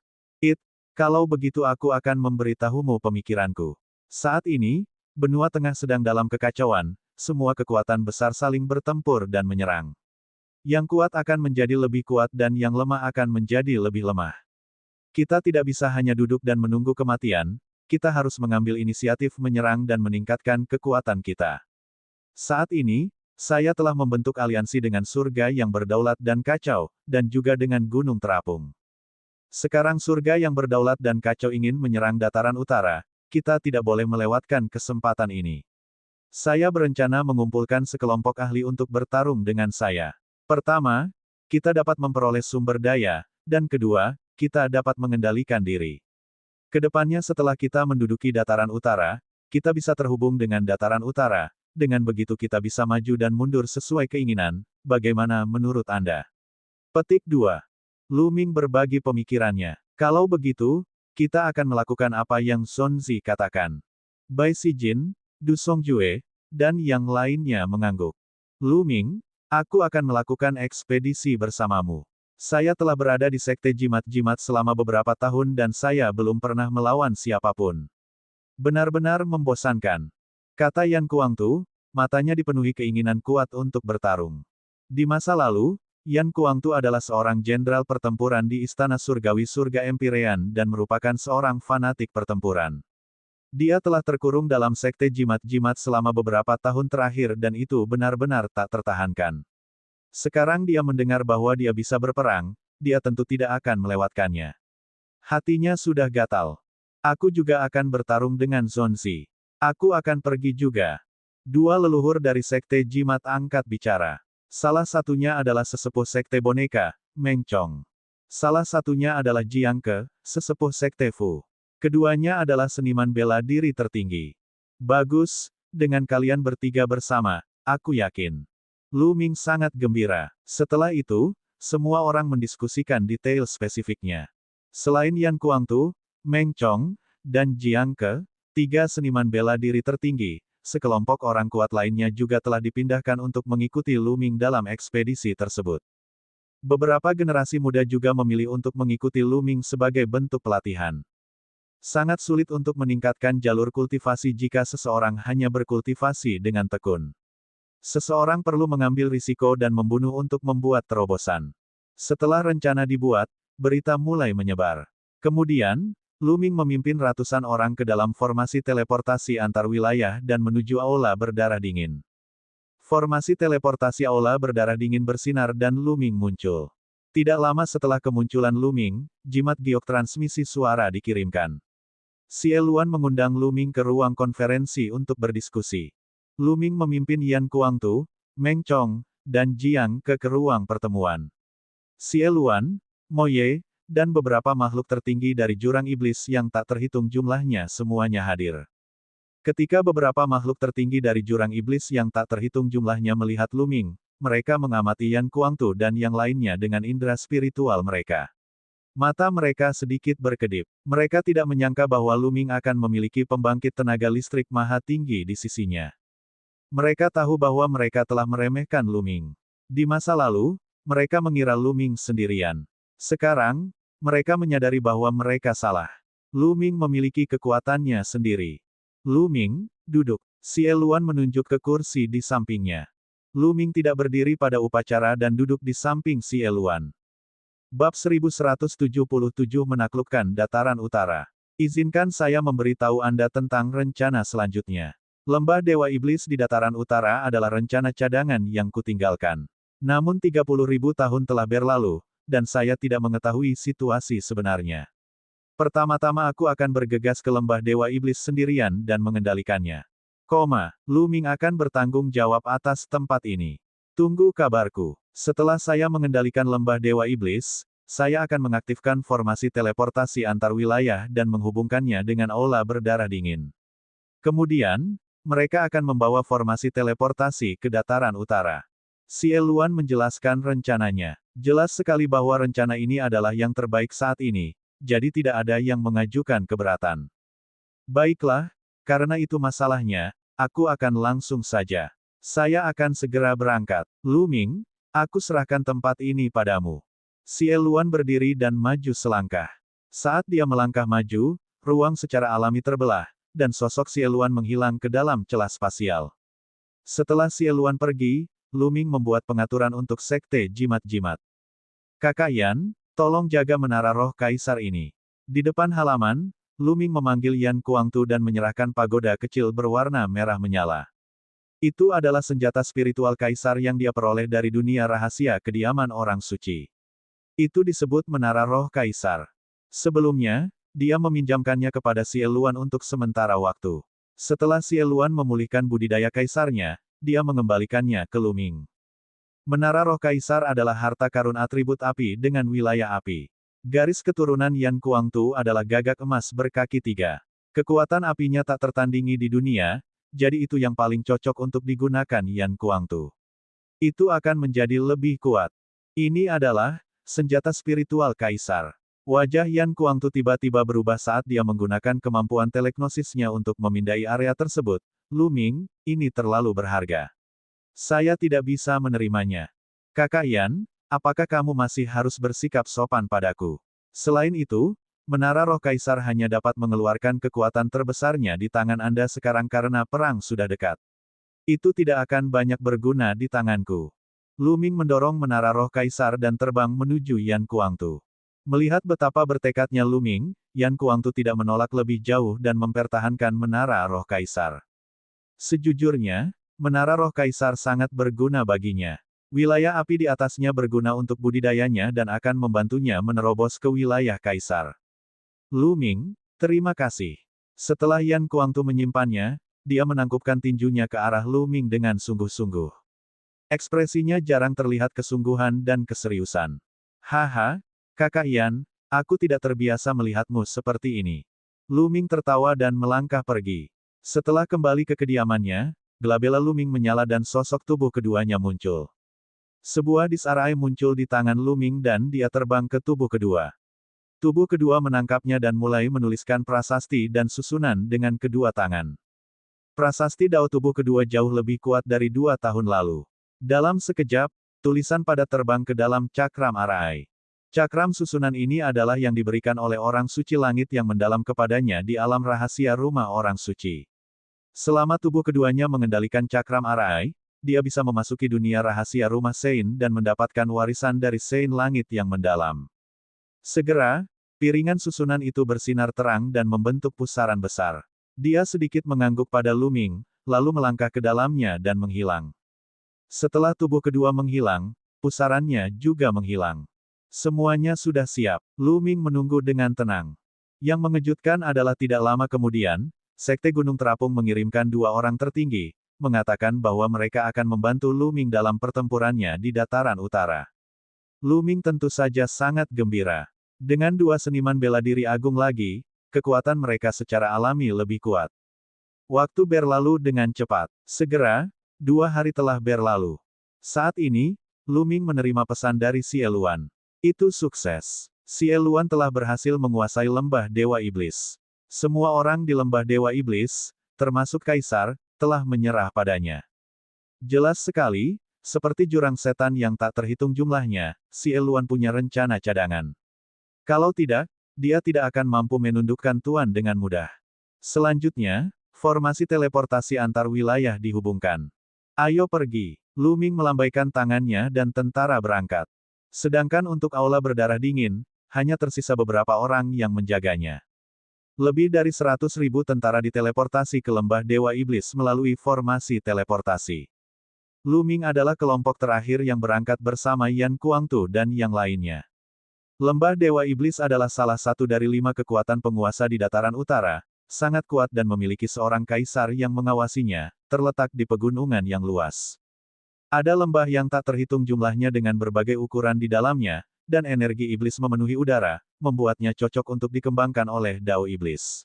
A: Kalau begitu aku akan memberitahumu pemikiranku. Saat ini, benua tengah sedang dalam kekacauan, semua kekuatan besar saling bertempur dan menyerang. Yang kuat akan menjadi lebih kuat dan yang lemah akan menjadi lebih lemah. Kita tidak bisa hanya duduk dan menunggu kematian, kita harus mengambil inisiatif menyerang dan meningkatkan kekuatan kita. Saat ini, saya telah membentuk aliansi dengan surga yang berdaulat dan kacau, dan juga dengan gunung terapung. Sekarang surga yang berdaulat dan kacau ingin menyerang dataran utara, kita tidak boleh melewatkan kesempatan ini. Saya berencana mengumpulkan sekelompok ahli untuk bertarung dengan saya. Pertama, kita dapat memperoleh sumber daya, dan kedua, kita dapat mengendalikan diri. Kedepannya setelah kita menduduki dataran utara, kita bisa terhubung dengan dataran utara, dengan begitu kita bisa maju dan mundur sesuai keinginan, bagaimana menurut Anda? Petik 2. Lu Ming berbagi pemikirannya. Kalau begitu, kita akan melakukan apa yang Zonzi katakan. Bai Sijin, Du Songjue, dan yang lainnya mengangguk. Lu Ming, aku akan melakukan ekspedisi bersamamu. Saya telah berada di Sekte Jimat-Jimat selama beberapa tahun dan saya belum pernah melawan siapapun. Benar-benar membosankan. Kata Yan Kuangtu, matanya dipenuhi keinginan kuat untuk bertarung. Di masa lalu, Yan Kuangtu adalah seorang jenderal pertempuran di Istana Surgawi Surga Empyrean dan merupakan seorang fanatik pertempuran. Dia telah terkurung dalam sekte jimat-jimat selama beberapa tahun terakhir dan itu benar-benar tak tertahankan. Sekarang dia mendengar bahwa dia bisa berperang, dia tentu tidak akan melewatkannya. Hatinya sudah gatal. Aku juga akan bertarung dengan Zonzi. Aku akan pergi juga. Dua leluhur dari sekte jimat angkat bicara. Salah satunya adalah sesepuh sekte boneka, Meng Chong. Salah satunya adalah Jiang Ke, sesepuh sekte Fu. Keduanya adalah seniman bela diri tertinggi. Bagus, dengan kalian bertiga bersama, aku yakin. Lu Ming sangat gembira. Setelah itu, semua orang mendiskusikan detail spesifiknya. Selain Yan Kuangtu, Meng Chong, dan Jiang Ke, tiga seniman bela diri tertinggi, sekelompok orang kuat lainnya juga telah dipindahkan untuk mengikuti Lu Ming dalam ekspedisi tersebut. Beberapa generasi muda juga memilih untuk mengikuti Lu Ming sebagai bentuk pelatihan. Sangat sulit untuk meningkatkan jalur kultivasi jika seseorang hanya berkultivasi dengan tekun. Seseorang perlu mengambil risiko dan membunuh untuk membuat terobosan. Setelah rencana dibuat, berita mulai menyebar. Kemudian, Lu Ming memimpin ratusan orang ke dalam formasi teleportasi antar wilayah dan menuju aula berdarah dingin. Formasi teleportasi aula berdarah dingin bersinar dan Lu Ming muncul. Tidak lama setelah kemunculan Lu Ming, jimat giok transmisi suara dikirimkan. Xie Luan mengundang Lu Ming ke ruang konferensi untuk berdiskusi. Lu Ming memimpin Yan Kuangtu, Meng Chong, dan Jiang ke ruang pertemuan. Xie Luan, Mo Ye, dan beberapa makhluk tertinggi dari jurang iblis yang tak terhitung jumlahnya semuanya hadir. Ketika beberapa makhluk tertinggi dari jurang iblis yang tak terhitung jumlahnya melihat Lu Ming, mereka mengamati Yan Kuangtu dan yang lainnya dengan indera spiritual mereka. Mata mereka sedikit berkedip. Mereka tidak menyangka bahwa Lu Ming akan memiliki pembangkit tenaga listrik maha tinggi di sisinya. Mereka tahu bahwa mereka telah meremehkan Lu Ming. Di masa lalu, mereka mengira Lu Ming sendirian. Sekarang, mereka menyadari bahwa mereka salah. Lu Ming memiliki kekuatannya sendiri. Lu Ming, duduk. Xie Luan menunjuk ke kursi di sampingnya. Lu Ming tidak berdiri pada upacara dan duduk di samping Xie Luan. Bab 1177 menaklukkan Dataran Utara. Izinkan saya memberitahu Anda tentang rencana selanjutnya. Lembah Dewa Iblis di Dataran Utara adalah rencana cadangan yang kutinggalkan. Namun 30.000 tahun telah berlalu, dan saya tidak mengetahui situasi sebenarnya. Pertama-tama aku akan bergegas ke Lembah Dewa Iblis sendirian dan mengendalikannya. Lu Ming akan bertanggung jawab atas tempat ini. Tunggu kabarku. Setelah saya mengendalikan Lembah Dewa Iblis, saya akan mengaktifkan formasi teleportasi antar wilayah dan menghubungkannya dengan aula berdarah dingin. Kemudian, mereka akan membawa formasi teleportasi ke Dataran Utara. Xie Luan menjelaskan rencananya. Jelas sekali bahwa rencana ini adalah yang terbaik saat ini, jadi tidak ada yang mengajukan keberatan. Baiklah, karena itu masalahnya, aku akan langsung saja. Saya akan segera berangkat. Lu Ming, aku serahkan tempat ini padamu. Xie Luan berdiri dan maju selangkah. Saat dia melangkah maju, ruang secara alami terbelah, dan sosok Xie Luan menghilang ke dalam celah spasial. Setelah Xie Luan pergi, Lu Ming membuat pengaturan untuk sekte jimat-jimat. Kakak Yan, tolong jaga menara roh kaisar ini. Di depan halaman, Lu Ming memanggil Yan Kuangtu dan menyerahkan pagoda kecil berwarna merah menyala. Itu adalah senjata spiritual kaisar yang dia peroleh dari dunia rahasia kediaman orang suci. Itu disebut menara roh kaisar. Sebelumnya, dia meminjamkannya kepada Xie Luan untuk sementara waktu. Setelah Xie Luan memulihkan budidaya kaisarnya, dia mengembalikannya ke Lu Ming. Menara roh kaisar adalah harta karun atribut api dengan wilayah api. Garis keturunan Yan Kuangtu adalah gagak emas berkaki 3. Kekuatan apinya tak tertandingi di dunia, jadi itu yang paling cocok untuk digunakan Yan Kuangtu. Itu akan menjadi lebih kuat. Ini adalah senjata spiritual kaisar. Wajah Yan Kuangtu tiba-tiba berubah saat dia menggunakan kemampuan teleknosisnya untuk memindai area tersebut. Lu Ming, ini terlalu berharga. Saya tidak bisa menerimanya. Kakak Yan, apakah kamu masih harus bersikap sopan padaku? Selain itu, Menara Roh Kaisar hanya dapat mengeluarkan kekuatan terbesarnya di tangan Anda sekarang karena perang sudah dekat. Itu tidak akan banyak berguna di tanganku. Lu Ming mendorong menara roh kaisar dan terbang menuju Yan Kuangtu. Melihat betapa bertekadnya Lu Ming, Yan Kuangtu tidak menolak lebih jauh dan mempertahankan menara roh kaisar. Sejujurnya, menara roh kaisar sangat berguna baginya. Wilayah api di atasnya berguna untuk budidayanya dan akan membantunya menerobos ke wilayah kaisar. Lu Ming, terima kasih. Setelah Yan Kuangtu menyimpannya, dia menangkupkan tinjunya ke arah Lu Ming dengan sungguh-sungguh. Ekspresinya jarang terlihat kesungguhan dan keseriusan. Haha, Kakak Yan, aku tidak terbiasa melihatmu seperti ini. Lu Ming tertawa dan melangkah pergi. Setelah kembali ke kediamannya, gelabela Lu Ming menyala dan sosok tubuh keduanya muncul. Sebuah disarai muncul di tangan Lu Ming dan dia terbang ke tubuh kedua. Tubuh kedua menangkapnya dan mulai menuliskan prasasti dan susunan dengan kedua tangan. Prasasti Dao tubuh kedua jauh lebih kuat dari 2 tahun lalu. Dalam sekejap, tulisan padat terbang ke dalam cakram arai. Cakram susunan ini adalah yang diberikan oleh orang suci langit yang mendalam kepadanya di alam rahasia rumah orang suci. Selama tubuh keduanya mengendalikan cakram arai, dia bisa memasuki dunia rahasia rumah Sein dan mendapatkan warisan dari Sein langit yang mendalam. Segera, piringan susunan itu bersinar terang dan membentuk pusaran besar. Dia sedikit mengangguk pada Lu Ming, lalu melangkah ke dalamnya dan menghilang. Setelah tubuh kedua menghilang, pusarannya juga menghilang. Semuanya sudah siap. Lu Ming menunggu dengan tenang. Yang mengejutkan adalah tidak lama kemudian, Sekte Gunung Terapung mengirimkan 2 orang tertinggi, mengatakan bahwa mereka akan membantu Lu Ming dalam pertempurannya di dataran utara. Lu Ming tentu saja sangat gembira. Dengan 2 seniman bela diri agung lagi, kekuatan mereka secara alami lebih kuat. Waktu berlalu dengan cepat. Segera, 2 hari telah berlalu. Saat ini, Lu Ming menerima pesan dari Xie Luan. Itu sukses. Xie Luan telah berhasil menguasai lembah Dewa Iblis. Semua orang di lembah Dewa Iblis, termasuk Kaisar, telah menyerah padanya. Jelas sekali, seperti jurang setan yang tak terhitung jumlahnya, Xie Luan punya rencana cadangan. Kalau tidak, dia tidak akan mampu menundukkan Tuan dengan mudah. Selanjutnya, formasi teleportasi antar wilayah dihubungkan. Ayo pergi. Lu Ming melambaikan tangannya dan tentara berangkat. Sedangkan untuk aula berdarah dingin, hanya tersisa beberapa orang yang menjaganya. Lebih dari 100.000 tentara diteleportasi ke lembah Dewa Iblis melalui formasi teleportasi. Lu Ming adalah kelompok terakhir yang berangkat bersama Yan Kuangtu dan yang lainnya. Lembah Dewa Iblis adalah salah satu dari 5 kekuatan penguasa di dataran utara, sangat kuat dan memiliki seorang kaisar yang mengawasinya, terletak di pegunungan yang luas. Ada lembah yang tak terhitung jumlahnya dengan berbagai ukuran di dalamnya, dan energi iblis memenuhi udara, membuatnya cocok untuk dikembangkan oleh Dao Iblis.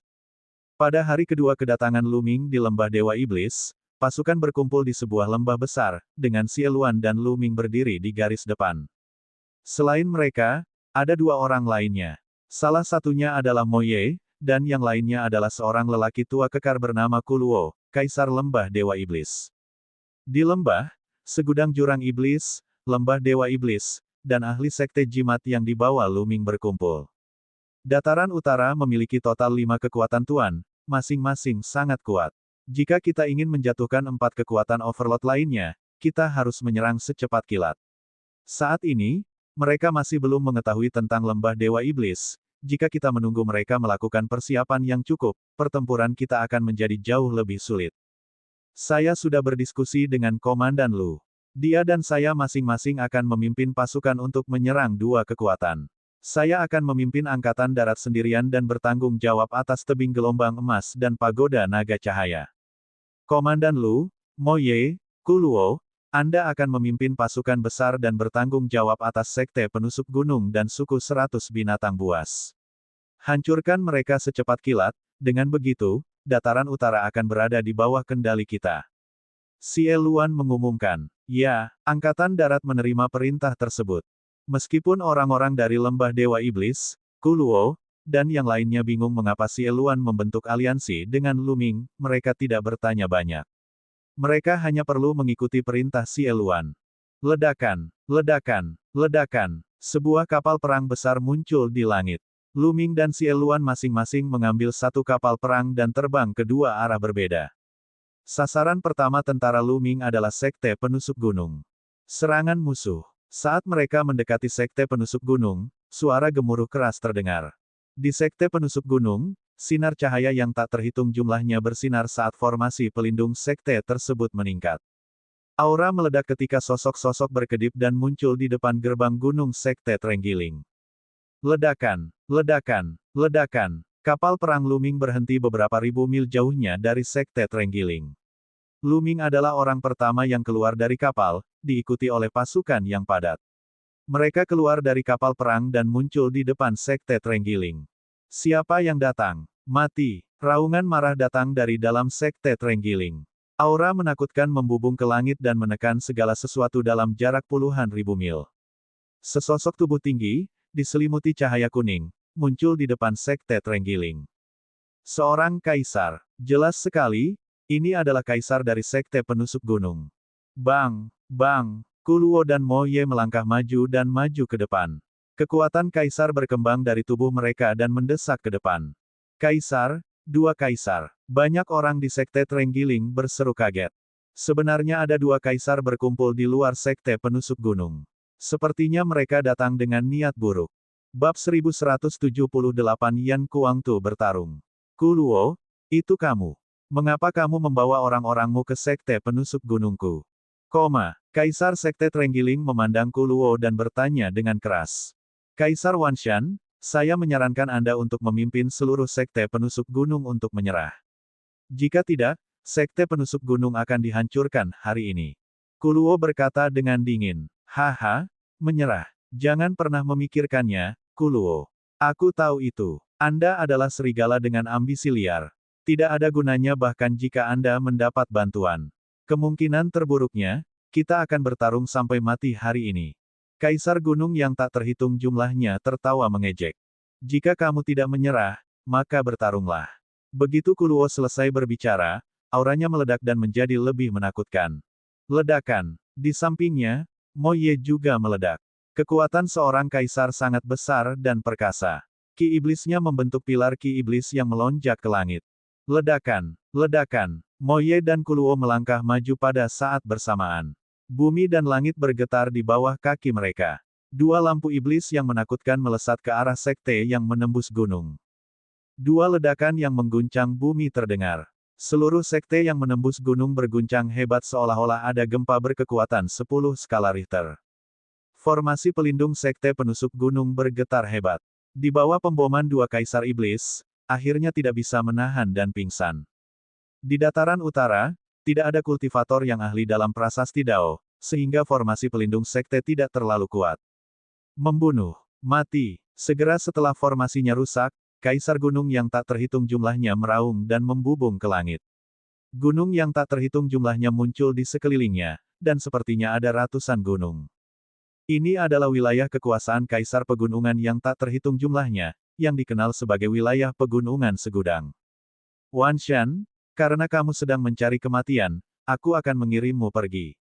A: Pada hari kedua kedatangan Lu Ming di lembah Dewa Iblis, pasukan berkumpul di sebuah lembah besar, dengan Xie Luan dan Lu Ming berdiri di garis depan. Selain mereka, ada 2 orang lainnya. Salah satunya adalah Mo Ye, dan yang lainnya adalah seorang lelaki tua kekar bernama Kuluo, Kaisar Lembah Dewa Iblis. Di lembah, segudang jurang iblis, lembah Dewa Iblis, dan ahli sekte jimat yang dibawa Lu Ming berkumpul. Dataran utara memiliki total 5 kekuatan tuan, masing-masing sangat kuat. Jika kita ingin menjatuhkan 4 kekuatan overload lainnya, kita harus menyerang secepat kilat. Saat ini, mereka masih belum mengetahui tentang lembah Dewa Iblis. Jika kita menunggu mereka melakukan persiapan yang cukup, pertempuran kita akan menjadi jauh lebih sulit. Saya sudah berdiskusi dengan Komandan Lu. Dia dan saya masing-masing akan memimpin pasukan untuk menyerang 2 kekuatan. Saya akan memimpin angkatan darat sendirian dan bertanggung jawab atas tebing gelombang emas dan pagoda naga cahaya. Komandan Lu, Mo Ye, Kuluo, Anda akan memimpin pasukan besar dan bertanggung jawab atas sekte penusuk gunung dan suku 100 binatang buas. Hancurkan mereka secepat kilat, dengan begitu, dataran utara akan berada di bawah kendali kita. Xie Luan mengumumkan. Ya, Angkatan Darat menerima perintah tersebut. Meskipun orang-orang dari lembah Dewa Iblis, Kuluo, dan yang lainnya bingung mengapa Xie Luan membentuk aliansi dengan Lu Ming, mereka tidak bertanya banyak. Mereka hanya perlu mengikuti perintah Xie Luan. Ledakan, ledakan, ledakan. Sebuah kapal perang besar muncul di langit. Lu Ming dan Xie Luan masing-masing mengambil 1 kapal perang dan terbang ke 2 arah berbeda. Sasaran pertama tentara Luming adalah Sekte Penusuk Gunung. Serangan musuh. Saat mereka mendekati Sekte Penusuk Gunung, suara gemuruh keras terdengar. Di Sekte Penusuk Gunung, sinar cahaya yang tak terhitung jumlahnya bersinar saat formasi pelindung sekte tersebut meningkat. Aura meledak ketika sosok-sosok berkedip dan muncul di depan gerbang gunung Sekte Trenggiling. Ledakan, ledakan, ledakan. Kapal perang Luming berhenti beberapa ribu mil jauhnya dari Sekte Trenggiling. Luming adalah orang pertama yang keluar dari kapal, diikuti oleh pasukan yang padat. Mereka keluar dari kapal perang dan muncul di depan Sekte Trenggiling. Siapa yang datang? Mati. Raungan marah datang dari dalam Sekte Trenggiling. Aura menakutkan membubung ke langit dan menekan segala sesuatu dalam jarak puluhan ribu mil. Sesosok tubuh tinggi, diselimuti cahaya kuning, muncul di depan Sekte Trenggiling. Seorang kaisar. Jelas sekali, ini adalah kaisar dari Sekte Penusuk Gunung. Bang, bang, Kuluo dan Moye melangkah maju dan maju ke depan. Kekuatan kaisar berkembang dari tubuh mereka dan mendesak ke depan. Kaisar, dua kaisar. Banyak orang di Sekte Trenggiling berseru kaget. Sebenarnya ada dua kaisar berkumpul di luar Sekte Penusuk Gunung. Sepertinya mereka datang dengan niat buruk. Bab 1178 Yan Kuangtu bertarung. Kuluo, itu kamu. Mengapa kamu membawa orang-orangmu ke Sekte Penusuk Gunungku? Kaisar Sekte Trenggiling memandang Kuluo dan bertanya dengan keras. Kaisar Wanshan, saya menyarankan Anda untuk memimpin seluruh Sekte Penusuk Gunung untuk menyerah. Jika tidak, Sekte Penusuk Gunung akan dihancurkan hari ini. Kuluo berkata dengan dingin. Haha, menyerah. Jangan pernah memikirkannya, Kuluo. Aku tahu itu. Anda adalah serigala dengan ambisi liar. Tidak ada gunanya bahkan jika Anda mendapat bantuan. Kemungkinan terburuknya, kita akan bertarung sampai mati hari ini. Kaisar gunung yang tak terhitung jumlahnya tertawa mengejek. Jika kamu tidak menyerah, maka bertarunglah. Begitu Kuluo selesai berbicara, auranya meledak dan menjadi lebih menakutkan. Ledakan. Di sampingnya, Moye juga meledak. Kekuatan seorang kaisar sangat besar dan perkasa. Ki iblisnya membentuk pilar ki iblis yang melonjak ke langit. Ledakan, ledakan. Moye dan Kuluo melangkah maju pada saat bersamaan. Bumi dan langit bergetar di bawah kaki mereka. Dua lampu iblis yang menakutkan melesat ke arah sekte yang menembus gunung. Dua ledakan yang mengguncang bumi terdengar. Seluruh sekte yang menembus gunung berguncang hebat seolah-olah ada gempa berkekuatan 10 skala Richter. Formasi pelindung sekte penusuk gunung bergetar hebat. Di bawah pemboman dua kaisar iblis, akhirnya tidak bisa menahan dan pingsan. Di dataran utara, tidak ada kultivator yang ahli dalam prasasti Dao, sehingga formasi pelindung sekte tidak terlalu kuat. Membunuh, mati. Segera setelah formasinya rusak, kaisar gunung yang tak terhitung jumlahnya meraung dan membubung ke langit. Gunung yang tak terhitung jumlahnya muncul di sekelilingnya, dan sepertinya ada ratusan gunung. Ini adalah wilayah kekuasaan kaisar pegunungan yang tak terhitung jumlahnya, yang dikenal sebagai wilayah pegunungan segudang. Wanshan, karena kamu sedang mencari kematian, aku akan mengirimmu pergi.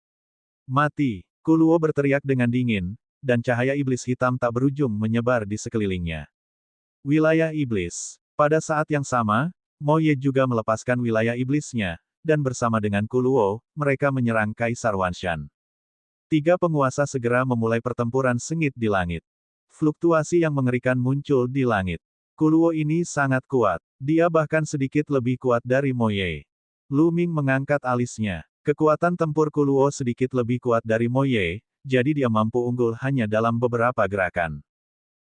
A: Mati, Kuluo berteriak dengan dingin, dan cahaya iblis hitam tak berujung menyebar di sekelilingnya. Wilayah iblis. Pada saat yang sama, Moye juga melepaskan wilayah iblisnya, dan bersama dengan Kuluo, mereka menyerang Kaisar Wanshan. Tiga penguasa segera memulai pertempuran sengit di langit. Fluktuasi yang mengerikan muncul di langit. Kuluo ini sangat kuat. Dia bahkan sedikit lebih kuat dari Moye. Luming mengangkat alisnya. Kekuatan tempur Kuluo sedikit lebih kuat dari Moye, jadi dia mampu unggul hanya dalam beberapa gerakan.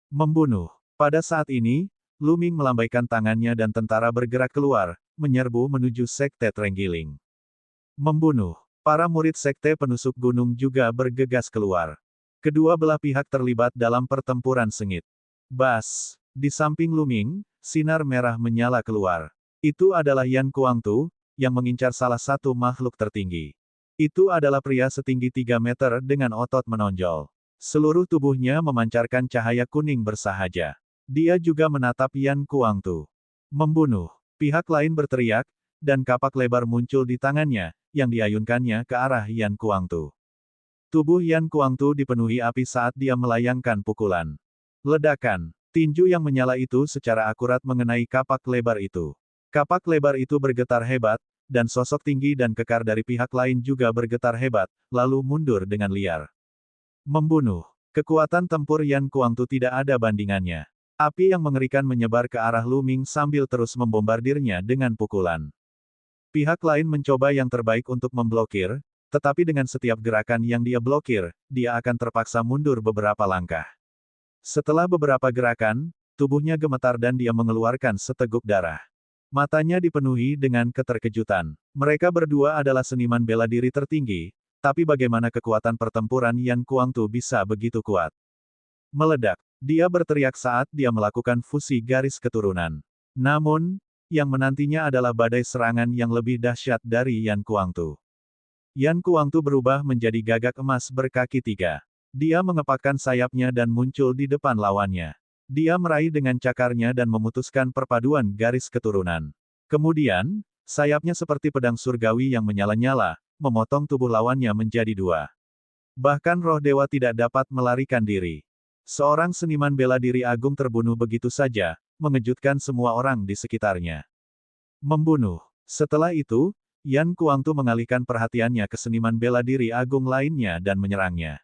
A: Membunuh. Pada saat ini, Luming melambaikan tangannya dan tentara bergerak keluar, menyerbu menuju Sekte Trenggiling. Membunuh. Para murid Sekte Penusuk Gunung juga bergegas keluar. Kedua belah pihak terlibat dalam pertempuran sengit. Bas. Di samping Luming, sinar merah menyala keluar. Itu adalah Yan Kuangtu, yang mengincar salah satu makhluk tertinggi. Itu adalah pria setinggi 3 meter dengan otot menonjol. Seluruh tubuhnya memancarkan cahaya kuning bersahaja. Dia juga menatap Yan Kuangtu. Membunuh. Pihak lain berteriak, dan kapak lebar muncul di tangannya, yang diayunkannya ke arah Yan Kuangtu. Tubuh Yan Kuangtu dipenuhi api saat dia melayangkan pukulan. Ledakan. Tinju yang menyala itu secara akurat mengenai kapak lebar itu. Kapak lebar itu bergetar hebat, dan sosok tinggi dan kekar dari pihak lain juga bergetar hebat, lalu mundur dengan liar. Membunuh. Kekuatan tempur Yan Kuangtu tidak ada bandingannya. Api yang mengerikan menyebar ke arah Lu Ming sambil terus membombardirnya dengan pukulan. Pihak lain mencoba yang terbaik untuk memblokir, tetapi dengan setiap gerakan yang dia blokir, dia akan terpaksa mundur beberapa langkah. Setelah beberapa gerakan, tubuhnya gemetar dan dia mengeluarkan seteguk darah. Matanya dipenuhi dengan keterkejutan. Mereka berdua adalah seniman bela diri tertinggi, tapi bagaimana kekuatan pertempuran Yan Kuangtu bisa begitu kuat? Meledak. Dia berteriak saat dia melakukan fusi garis keturunan. Namun, yang menantinya adalah badai serangan yang lebih dahsyat dari Yan Kuangtu. Yan Kuangtu berubah menjadi gagak emas berkaki 3. Dia mengepakkan sayapnya dan muncul di depan lawannya. Dia meraih dengan cakarnya dan memutuskan perpaduan garis keturunan. Kemudian, sayapnya seperti pedang surgawi yang menyala-nyala, memotong tubuh lawannya menjadi 2. Bahkan roh dewa tidak dapat melarikan diri. Seorang seniman bela diri agung terbunuh begitu saja, mengejutkan semua orang di sekitarnya. Membunuh. Setelah itu, Yan Kuangtu mengalihkan perhatiannya ke seniman bela diri agung lainnya dan menyerangnya.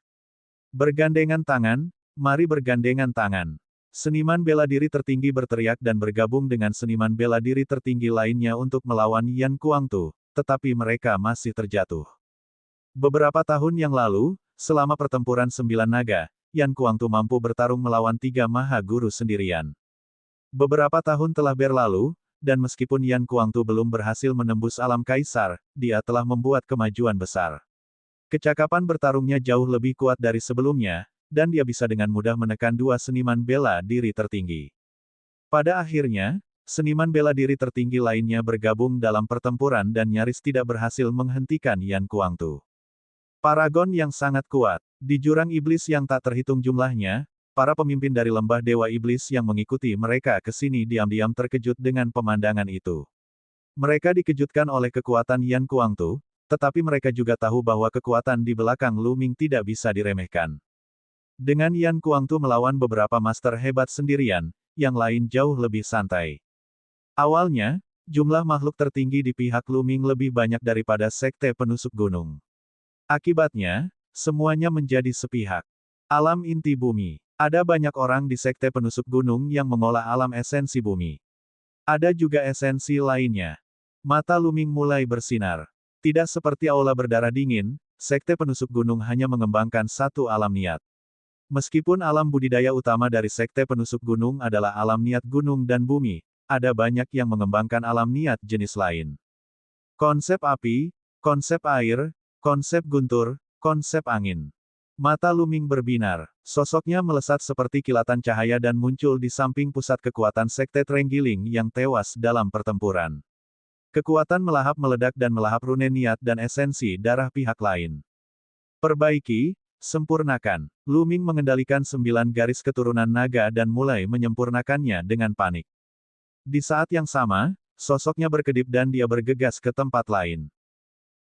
A: Bergandengan tangan, mari bergandengan tangan. Seniman bela diri tertinggi berteriak dan bergabung dengan seniman bela diri tertinggi lainnya untuk melawan Yan Kuangtu, tetapi mereka masih terjatuh. Beberapa tahun yang lalu, selama pertempuran 9 naga, Yan Kuangtu mampu bertarung melawan 3 maha guru sendirian. Beberapa tahun telah berlalu, dan meskipun Yan Kuangtu belum berhasil menembus alam kaisar, dia telah membuat kemajuan besar. Kecakapan bertarungnya jauh lebih kuat dari sebelumnya, dan dia bisa dengan mudah menekan 2 seniman bela diri tertinggi. Pada akhirnya, seniman bela diri tertinggi lainnya bergabung dalam pertempuran dan nyaris tidak berhasil menghentikan Yan Kuangtu. Paragon yang sangat kuat. Di jurang iblis yang tak terhitung jumlahnya, para pemimpin dari lembah dewa iblis yang mengikuti mereka ke sini diam-diam terkejut dengan pemandangan itu. Mereka dikejutkan oleh kekuatan Yan Kuangtu, tetapi mereka juga tahu bahwa kekuatan di belakang Lu Ming tidak bisa diremehkan. Dengan Yan Kuangtu melawan beberapa master hebat sendirian, yang lain jauh lebih santai. Awalnya, jumlah makhluk tertinggi di pihak Lu Ming lebih banyak daripada sekte penusuk gunung. Akibatnya, semuanya menjadi sepihak. Alam inti bumi. Ada banyak orang di sekte penusuk gunung yang mengolah alam esensi bumi. Ada juga esensi lainnya. Mata Lu Ming mulai bersinar. Tidak seperti aula berdarah dingin, sekte penusuk gunung hanya mengembangkan satu alam niat. Meskipun alam budidaya utama dari sekte penusuk gunung adalah alam niat gunung dan bumi, ada banyak yang mengembangkan alam niat jenis lain. Konsep api, konsep air, konsep guntur, konsep angin. Mata Lu Ming berbinar. Sosoknya melesat seperti kilatan cahaya dan muncul di samping pusat kekuatan sekte Trenggiling yang tewas dalam pertempuran. Kekuatan melahap meledak dan melahap rune niat dan esensi darah pihak lain. Perbaiki, sempurnakan. Lu Ming mengendalikan 9 garis keturunan naga dan mulai menyempurnakannya dengan panik. Di saat yang sama, sosoknya berkedip dan dia bergegas ke tempat lain.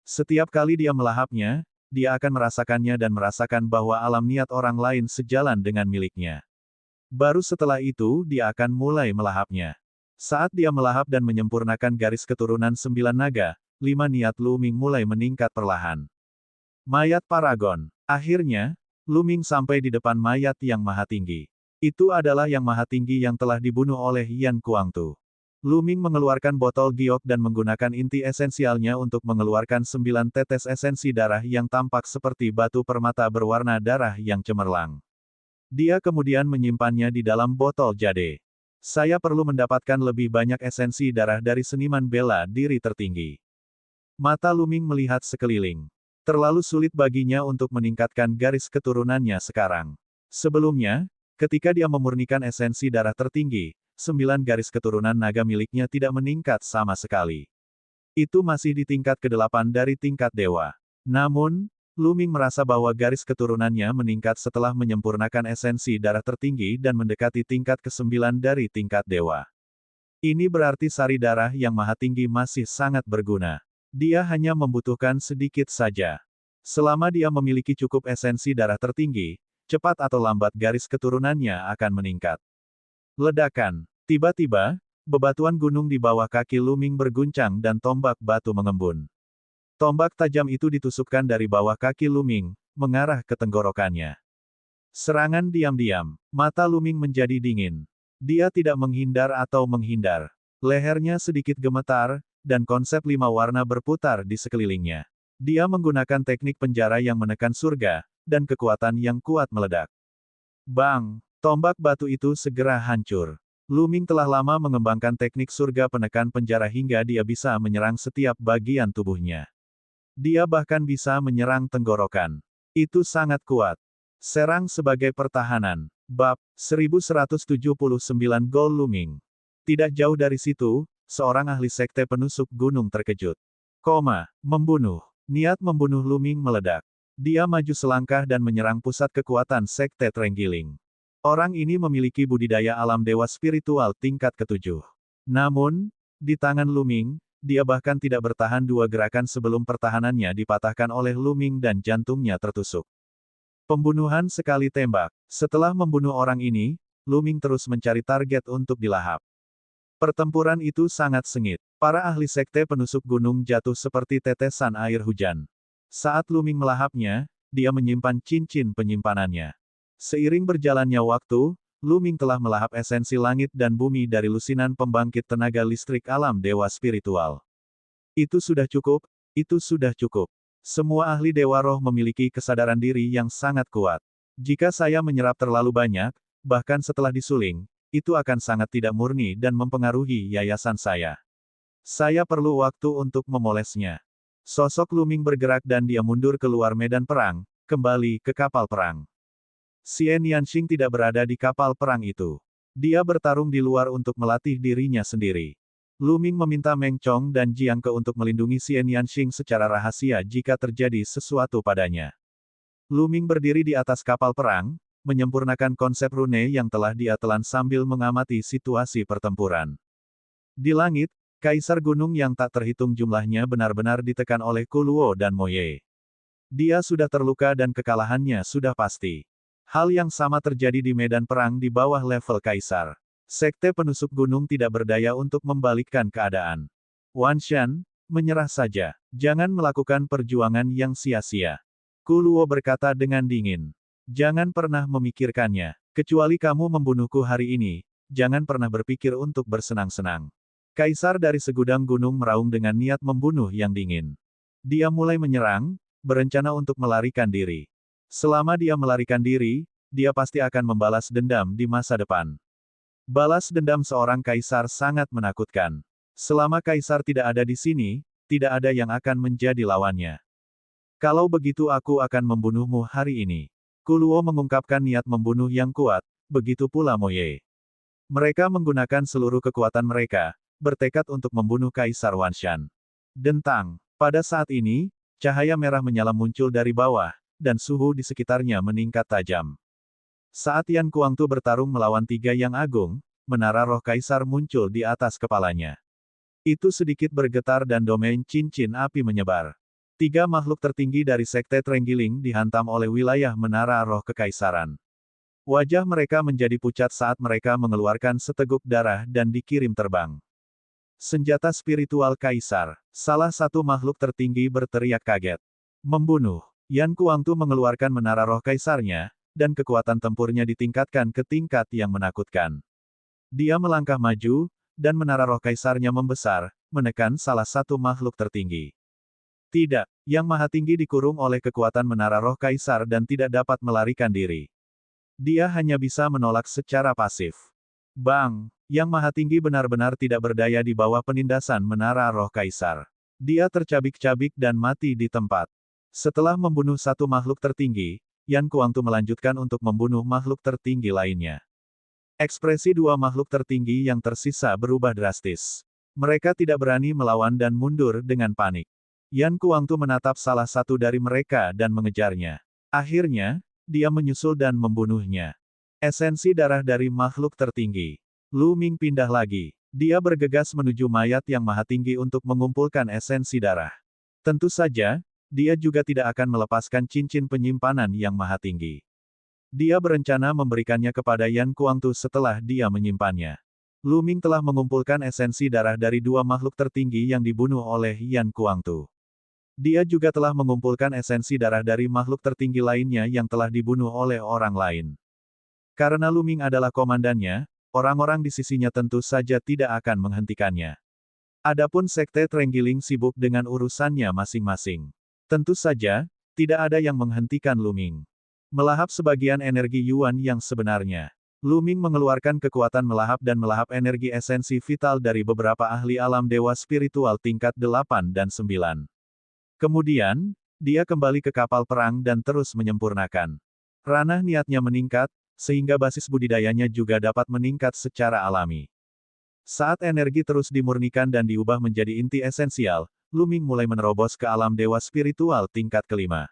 A: Setiap kali dia melahapnya, dia akan merasakannya dan merasakan bahwa alam niat orang lain sejalan dengan miliknya. Baru setelah itu dia akan mulai melahapnya. Saat dia melahap dan menyempurnakan garis keturunan 9 naga, 5 niat Lu Ming mulai meningkat perlahan. Mayat Paragon. Akhirnya, Lu Ming sampai di depan mayat yang maha tinggi. Itu adalah yang maha tinggi yang telah dibunuh oleh Yan Kuangtu. Lu Ming mengeluarkan botol giok dan menggunakan inti esensialnya untuk mengeluarkan 9 tetes esensi darah yang tampak seperti batu permata berwarna darah yang cemerlang. Dia kemudian menyimpannya di dalam botol jade. Saya perlu mendapatkan lebih banyak esensi darah dari seniman bela diri tertinggi. Mata Lu Ming melihat sekeliling. Terlalu sulit baginya untuk meningkatkan garis keturunannya sekarang. Sebelumnya, ketika dia memurnikan esensi darah tertinggi, 9 garis keturunan naga miliknya tidak meningkat sama sekali. Itu masih di tingkat ke-8 dari tingkat dewa. Namun, Lu Ming merasa bahwa garis keturunannya meningkat setelah menyempurnakan esensi darah tertinggi dan mendekati tingkat ke-9 dari tingkat dewa. Ini berarti sari darah yang maha tinggi masih sangat berguna. Dia hanya membutuhkan sedikit saja. Selama dia memiliki cukup esensi darah tertinggi, cepat atau lambat garis keturunannya akan meningkat. Ledakan. Tiba-tiba, bebatuan gunung di bawah kaki Lu Ming berguncang dan tombak batu mengembun. Tombak tajam itu ditusukkan dari bawah kaki Lu Ming, mengarah ke tenggorokannya. Serangan diam-diam. Mata Lu Ming menjadi dingin. Dia tidak menghindar atau menghindar. Lehernya sedikit gemetar, dan konsep 5 warna berputar di sekelilingnya. Dia menggunakan teknik penjara yang menekan surga, dan kekuatan yang kuat meledak. Bang! Tombak batu itu segera hancur. Lu Ming telah lama mengembangkan teknik surga penekan penjara hingga dia bisa menyerang setiap bagian tubuhnya. Dia bahkan bisa menyerang tenggorokan. Itu sangat kuat. Serang sebagai pertahanan. Bab 1179 Gol Lu Ming. Tidak jauh dari situ, seorang ahli sekte penusuk gunung terkejut. Membunuh. Niat membunuh Lu Ming meledak. Dia maju selangkah dan menyerang pusat kekuatan sekte Trenggiling. Orang ini memiliki budidaya alam dewa spiritual tingkat ke-7. Namun, di tangan Lu Ming, dia bahkan tidak bertahan 2 gerakan sebelum pertahanannya dipatahkan oleh Lu Ming dan jantungnya tertusuk. Pembunuhan sekali tembak. Setelah membunuh orang ini, Lu Ming terus mencari target untuk dilahap. Pertempuran itu sangat sengit. Para ahli sekte penusuk gunung jatuh seperti tetesan air hujan. Saat Lu Ming melahapnya, dia menyimpan cincin penyimpanannya. Seiring berjalannya waktu, Lu Ming telah melahap esensi langit dan bumi dari lusinan pembangkit tenaga listrik alam dewa spiritual. Itu sudah cukup, itu sudah cukup. Semua ahli dewa roh memiliki kesadaran diri yang sangat kuat. Jika saya menyerap terlalu banyak, bahkan setelah disuling, itu akan sangat tidak murni dan mempengaruhi yayasan saya. Saya perlu waktu untuk memolesnya. Sosok Lu Ming bergerak dan dia mundur keluar medan perang, kembali ke kapal perang. Xian Yanxing tidak berada di kapal perang itu. Dia bertarung di luar untuk melatih dirinya sendiri. Lu Ming meminta Meng Chong dan Jiang Ke untuk melindungi Xian Yanxing secara rahasia jika terjadi sesuatu padanya. Lu Ming berdiri di atas kapal perang, menyempurnakan konsep rune yang telah dia telan sambil mengamati situasi pertempuran. Di langit, Kaisar Gunung yang tak terhitung jumlahnya benar-benar ditekan oleh Kuluo dan Moye. Dia sudah terluka dan kekalahannya sudah pasti. Hal yang sama terjadi di medan perang di bawah level Kaisar. Sekte penusuk gunung tidak berdaya untuk membalikkan keadaan. Wan Shan, menyerah saja. Jangan melakukan perjuangan yang sia-sia. Kuluo berkata dengan dingin. Jangan pernah memikirkannya. Kecuali kamu membunuhku hari ini, jangan pernah berpikir untuk bersenang-senang. Kaisar dari segudang gunung meraung dengan niat membunuh yang dingin. Dia mulai menyerang, berencana untuk melarikan diri. Selama dia melarikan diri, dia pasti akan membalas dendam di masa depan. Balas dendam seorang kaisar sangat menakutkan. Selama kaisar tidak ada di sini, tidak ada yang akan menjadi lawannya. Kalau begitu aku akan membunuhmu hari ini. Kuluo mengungkapkan niat membunuh yang kuat, begitu pula Moye. Mereka menggunakan seluruh kekuatan mereka, bertekad untuk membunuh Kaisar Wan Shan. Dentang. Pada saat ini, cahaya merah menyala muncul dari bawah, dan suhu di sekitarnya meningkat tajam. Saat Yan Kuangtu bertarung melawan 3 yang agung, menara roh kaisar muncul di atas kepalanya. Itu sedikit bergetar dan domain cincin api menyebar. 3 makhluk tertinggi dari Sekte Trenggiling dihantam oleh wilayah menara roh kekaisaran. Wajah mereka menjadi pucat saat mereka mengeluarkan seteguk darah dan dikirim terbang. Senjata spiritual kaisar. Salah satu makhluk tertinggi berteriak kaget. Membunuh. Yan Kuangtu mengeluarkan menara roh kaisarnya, dan kekuatan tempurnya ditingkatkan ke tingkat yang menakutkan. Dia melangkah maju, dan menara roh kaisarnya membesar, menekan salah satu makhluk tertinggi. Tidak, Yang Maha Tinggi dikurung oleh kekuatan menara roh kaisar dan tidak dapat melarikan diri. Dia hanya bisa menolak secara pasif. Bang! Yang Maha Tinggi benar-benar tidak berdaya di bawah penindasan menara roh kaisar. Dia tercabik-cabik dan mati di tempat. Setelah membunuh satu makhluk tertinggi, Yan Kuangtu melanjutkan untuk membunuh makhluk tertinggi lainnya. Ekspresi 2 makhluk tertinggi yang tersisa berubah drastis. Mereka tidak berani melawan dan mundur dengan panik. Yan Kuangtu menatap salah satu dari mereka dan mengejarnya. Akhirnya, dia menyusul dan membunuhnya. Esensi darah dari makhluk tertinggi. Lu Ming pindah lagi. Dia bergegas menuju mayat Yang Maha Tinggi untuk mengumpulkan esensi darah. Tentu saja, dia juga tidak akan melepaskan cincin penyimpanan Yang Maha Tinggi. Dia berencana memberikannya kepada Yan Kuangtu setelah dia menyimpannya. Lu Ming telah mengumpulkan esensi darah dari dua makhluk tertinggi yang dibunuh oleh Yan Kuangtu. Dia juga telah mengumpulkan esensi darah dari makhluk tertinggi lainnya yang telah dibunuh oleh orang lain. Karena Lu Ming adalah komandannya, orang-orang di sisinya tentu saja tidak akan menghentikannya. Adapun Sekte Trenggiling sibuk dengan urusannya masing-masing. Tentu saja, tidak ada yang menghentikan Lu Ming. Melahap sebagian energi Yuan yang sebenarnya. Lu Ming mengeluarkan kekuatan melahap dan melahap energi esensi vital dari beberapa ahli alam dewa spiritual tingkat 8 dan 9. Kemudian, dia kembali ke kapal perang dan terus menyempurnakan. Ranah niatnya meningkat, sehingga basis budidayanya juga dapat meningkat secara alami. Saat energi terus dimurnikan dan diubah menjadi inti esensial, Lu Ming mulai menerobos ke alam dewa spiritual tingkat kelima.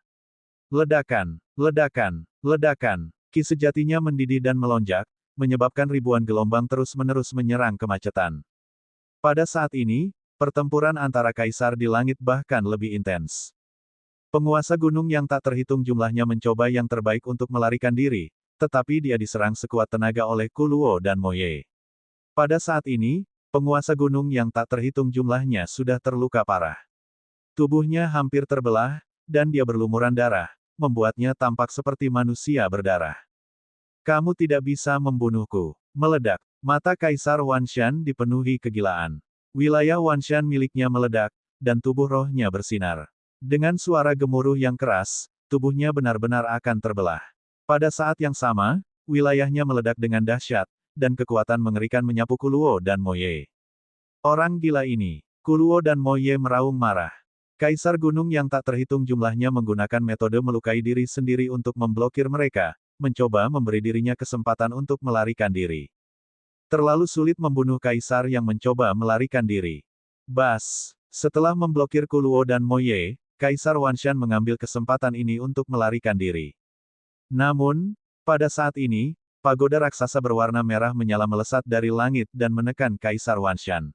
A: Ledakan, ledakan, ledakan. Ki sejatinya mendidih dan melonjak, menyebabkan ribuan gelombang terus-menerus menyerang kemacetan. Pada saat ini, pertempuran antara kaisar di langit bahkan lebih intens. Penguasa gunung yang tak terhitung jumlahnya mencoba yang terbaik untuk melarikan diri, tetapi dia diserang sekuat tenaga oleh Kuluo dan Moye. Pada saat ini, penguasa gunung yang tak terhitung jumlahnya sudah terluka parah. Tubuhnya hampir terbelah, dan dia berlumuran darah, membuatnya tampak seperti manusia berdarah. Kamu tidak bisa membunuhku. Meledak. Mata Kaisar Wanshan dipenuhi kegilaan. Wilayah Wanshan miliknya meledak, dan tubuh rohnya bersinar. Dengan suara gemuruh yang keras, tubuhnya benar-benar akan terbelah. Pada saat yang sama, wilayahnya meledak dengan dahsyat, dan kekuatan mengerikan menyapu Kuluo dan Moye. Orang gila ini. Kuluo dan Moye meraung marah. Kaisar gunung yang tak terhitung jumlahnya menggunakan metode melukai diri sendiri untuk memblokir mereka, mencoba memberi dirinya kesempatan untuk melarikan diri. Terlalu sulit membunuh kaisar yang mencoba melarikan diri. Bas! Setelah memblokir Kuluo dan Moye, Kaisar Wanshan mengambil kesempatan ini untuk melarikan diri. Namun, pada saat ini, pagoda raksasa berwarna merah menyala melesat dari langit dan menekan Kaisar Wanshan.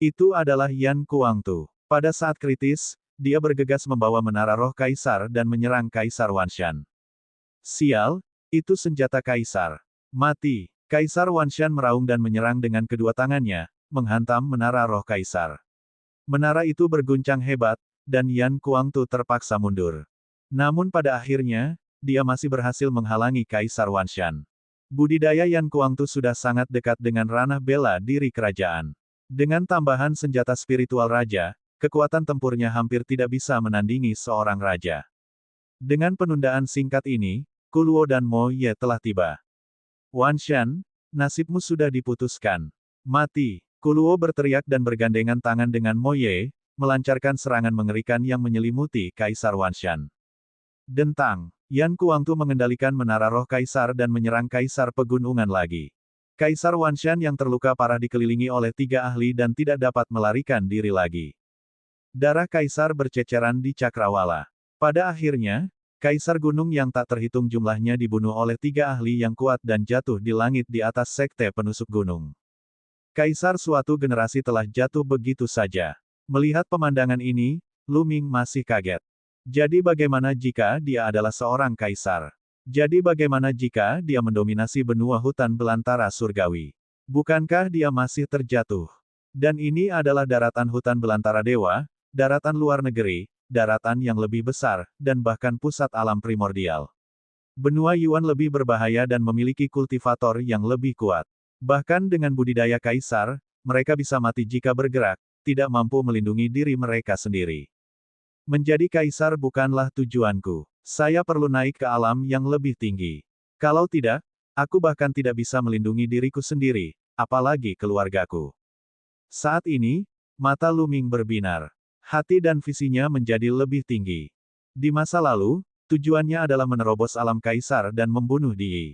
A: Itu adalah Yan Kuangtu. Pada saat kritis, dia bergegas membawa menara roh kaisar dan menyerang Kaisar Wanshan. Sial, itu senjata kaisar. Mati! Kaisar Wanshan meraung dan menyerang dengan kedua tangannya, menghantam menara roh kaisar. Menara itu berguncang hebat, dan Yan Kuangtu terpaksa mundur. Namun pada akhirnya, dia masih berhasil menghalangi Kaisar Wanshan. Budidaya Yan Kuangtu sudah sangat dekat dengan ranah bela diri kerajaan. Dengan tambahan senjata spiritual raja, kekuatan tempurnya hampir tidak bisa menandingi seorang raja. Dengan penundaan singkat ini, Kuluo dan Moye telah tiba. Wanshan, nasibmu sudah diputuskan. Mati! Kuluo berteriak dan bergandengan tangan dengan Moye, melancarkan serangan mengerikan yang menyelimuti Kaisar Wanshan. Dentang! Yan Kuangtu mengendalikan menara roh kaisar dan menyerang Kaisar Pegunungan lagi. Kaisar Wanshan yang terluka parah dikelilingi oleh 3 ahli dan tidak dapat melarikan diri lagi. Darah kaisar berceceran di cakrawala. Pada akhirnya, Kaisar Gunung yang tak terhitung jumlahnya dibunuh oleh 3 ahli yang kuat dan jatuh di langit di atas sekte penusuk gunung. Kaisar suatu generasi telah jatuh begitu saja. Melihat pemandangan ini, Lu Ming masih kaget. Jadi bagaimana jika dia adalah seorang kaisar? Jadi bagaimana jika dia mendominasi benua hutan belantara surgawi? Bukankah dia masih terjatuh? Dan ini adalah daratan hutan belantara dewa, daratan luar negeri, daratan yang lebih besar, dan bahkan pusat alam primordial. Benua Yuan lebih berbahaya dan memiliki kultivator yang lebih kuat. Bahkan dengan budidaya kaisar, mereka bisa mati jika bergerak, tidak mampu melindungi diri mereka sendiri. Menjadi kaisar bukanlah tujuanku. Saya perlu naik ke alam yang lebih tinggi. Kalau tidak, aku bahkan tidak bisa melindungi diriku sendiri, apalagi keluargaku. Saat ini, mata Lu Ming berbinar. Hati dan visinya menjadi lebih tinggi. Di masa lalu, tujuannya adalah menerobos alam kaisar dan membunuh Di.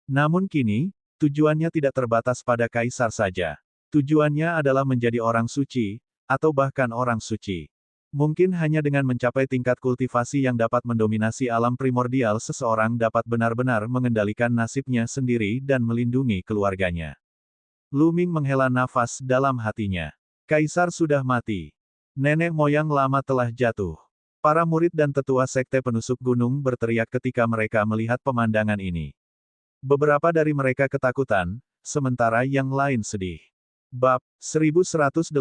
A: Namun kini, tujuannya tidak terbatas pada kaisar saja. Tujuannya adalah menjadi orang suci, atau bahkan orang suci. Mungkin hanya dengan mencapai tingkat kultivasi yang dapat mendominasi alam primordial seseorang dapat benar-benar mengendalikan nasibnya sendiri dan melindungi keluarganya. Lu Ming menghela nafas dalam hatinya. Kaisar sudah mati. Nenek moyang lama telah jatuh. Para murid dan tetua sekte penusuk gunung berteriak ketika mereka melihat pemandangan ini. Beberapa dari mereka ketakutan, sementara yang lain sedih. Bab 1180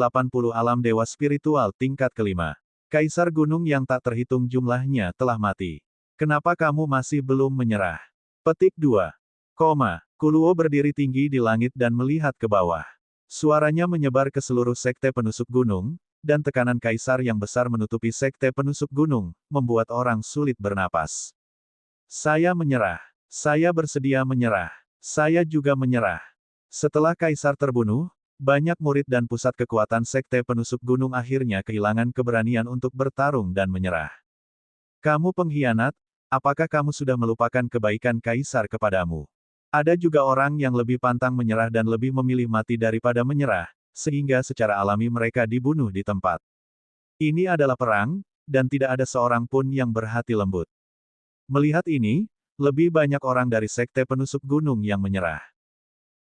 A: Alam Dewa Spiritual tingkat kelima. Kaisar gunung yang tak terhitung jumlahnya telah mati. Kenapa kamu masih belum menyerah? Petik 2. Kuluo berdiri tinggi di langit dan melihat ke bawah. Suaranya menyebar ke seluruh sekte penusuk gunung, dan tekanan kaisar yang besar menutupi sekte penusuk gunung, membuat orang sulit bernapas. Saya menyerah. Saya bersedia menyerah. Saya juga menyerah. Setelah kaisar terbunuh, banyak murid dan pusat kekuatan sekte penusuk gunung akhirnya kehilangan keberanian untuk bertarung dan menyerah. Kamu pengkhianat, apakah kamu sudah melupakan kebaikan kaisar kepadamu? Ada juga orang yang lebih pantang menyerah dan lebih memilih mati daripada menyerah, sehingga secara alami mereka dibunuh di tempat. Ini adalah perang, dan tidak ada seorang pun yang berhati lembut. Melihat ini, lebih banyak orang dari sekte penusuk gunung yang menyerah.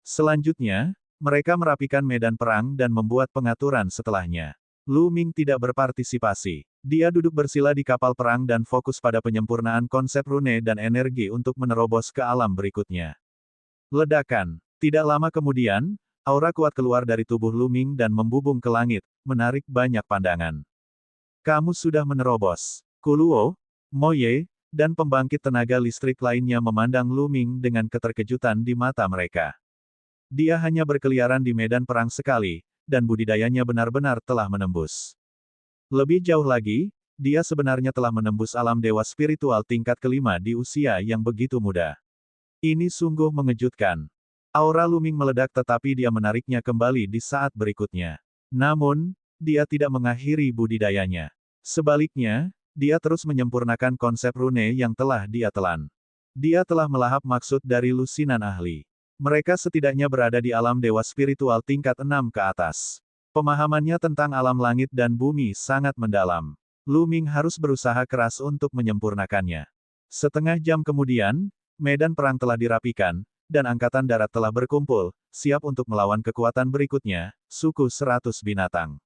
A: Selanjutnya, mereka merapikan medan perang dan membuat pengaturan setelahnya. Lu Ming tidak berpartisipasi. Dia duduk bersila di kapal perang dan fokus pada penyempurnaan konsep rune dan energi untuk menerobos ke alam berikutnya. Ledakan. Tidak lama kemudian, aura kuat keluar dari tubuh Lu Ming dan membubung ke langit, menarik banyak pandangan. Kamu sudah menerobos. Kuluo, Moye, dan pembangkit tenaga listrik lainnya memandang Lu Ming dengan keterkejutan di mata mereka. Dia hanya berkeliaran di medan perang sekali, dan budidayanya benar-benar telah menembus. Lebih jauh lagi, dia sebenarnya telah menembus alam dewa spiritual tingkat kelima di usia yang begitu muda. Ini sungguh mengejutkan. Aura Lu Ming meledak tetapi dia menariknya kembali di saat berikutnya. Namun, dia tidak mengakhiri budidayanya. Sebaliknya, dia terus menyempurnakan konsep rune yang telah dia telan. Dia telah melahap maksud dari lusinan ahli. Mereka setidaknya berada di alam dewa spiritual tingkat 6 ke atas. Pemahamannya tentang alam langit dan bumi sangat mendalam. Lu Ming harus berusaha keras untuk menyempurnakannya. Setengah jam kemudian, medan perang telah dirapikan, dan angkatan darat telah berkumpul, siap untuk melawan kekuatan berikutnya, suku 100 binatang.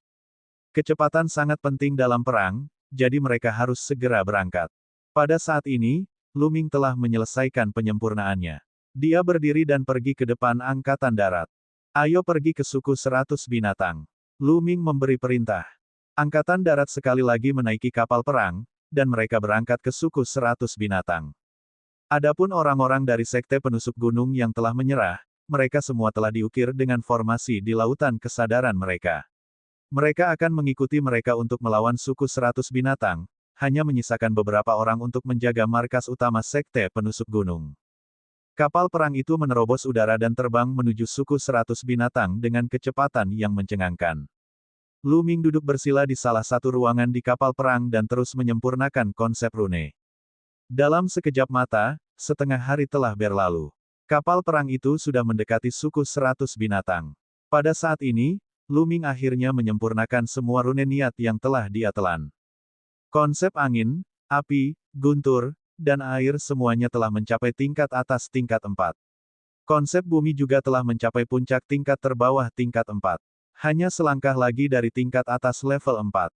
A: Kecepatan sangat penting dalam perang, jadi mereka harus segera berangkat. Pada saat ini, Lu Ming telah menyelesaikan penyempurnaannya. Dia berdiri dan pergi ke depan angkatan darat. Ayo pergi ke suku 100 binatang. Lu Ming memberi perintah. Angkatan darat sekali lagi menaiki kapal perang, dan mereka berangkat ke suku 100 binatang. Adapun orang-orang dari sekte penusuk gunung yang telah menyerah, mereka semua telah diukir dengan formasi di lautan kesadaran mereka. Mereka akan mengikuti mereka untuk melawan suku 100 binatang, hanya menyisakan beberapa orang untuk menjaga markas utama sekte penusuk gunung. Kapal perang itu menerobos udara dan terbang menuju suku 100 binatang dengan kecepatan yang mencengangkan. Lu Ming duduk bersila di salah satu ruangan di kapal perang dan terus menyempurnakan konsep rune. Dalam sekejap mata, setengah hari telah berlalu. Kapal perang itu sudah mendekati suku 100 binatang. Pada saat ini, Lu Ming akhirnya menyempurnakan semua rune niat yang telah dia telan. Konsep angin, api, guntur, dan air semuanya telah mencapai tingkat atas tingkat 4. Konsep bumi juga telah mencapai puncak tingkat terbawah tingkat 4. Hanya selangkah lagi dari tingkat atas level 4.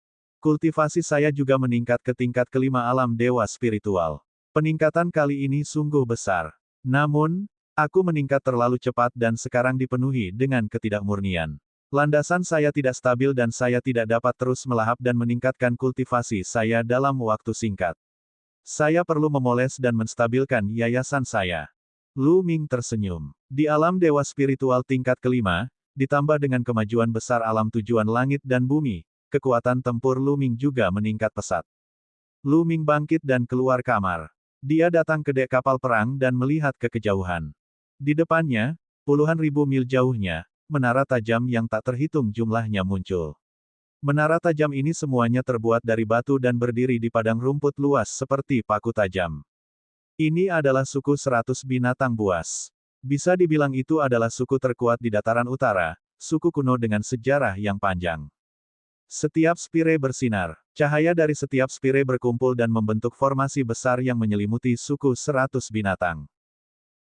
A: Kultivasi saya juga meningkat ke tingkat kelima alam dewa spiritual. Peningkatan kali ini sungguh besar. Namun, aku meningkat terlalu cepat dan sekarang dipenuhi dengan ketidakmurnian. Landasan saya tidak stabil dan saya tidak dapat terus melahap dan meningkatkan kultivasi saya dalam waktu singkat. Saya perlu memoles dan menstabilkan yayasan saya. Lu Ming tersenyum. Di alam dewa spiritual tingkat kelima, ditambah dengan kemajuan besar alam tujuan langit dan bumi, kekuatan tempur Lu Ming juga meningkat pesat. Lu Ming bangkit dan keluar kamar. Dia datang ke dek kapal perang dan melihat ke kejauhan. Di depannya, puluhan ribu mil jauhnya, menara tajam yang tak terhitung jumlahnya muncul. Menara tajam ini semuanya terbuat dari batu dan berdiri di padang rumput luas seperti paku tajam. Ini adalah suku 100 binatang buas. Bisa dibilang itu adalah suku terkuat di dataran utara, suku kuno dengan sejarah yang panjang. Setiap spire bersinar. Cahaya dari setiap spire berkumpul dan membentuk formasi besar yang menyelimuti suku 100 binatang.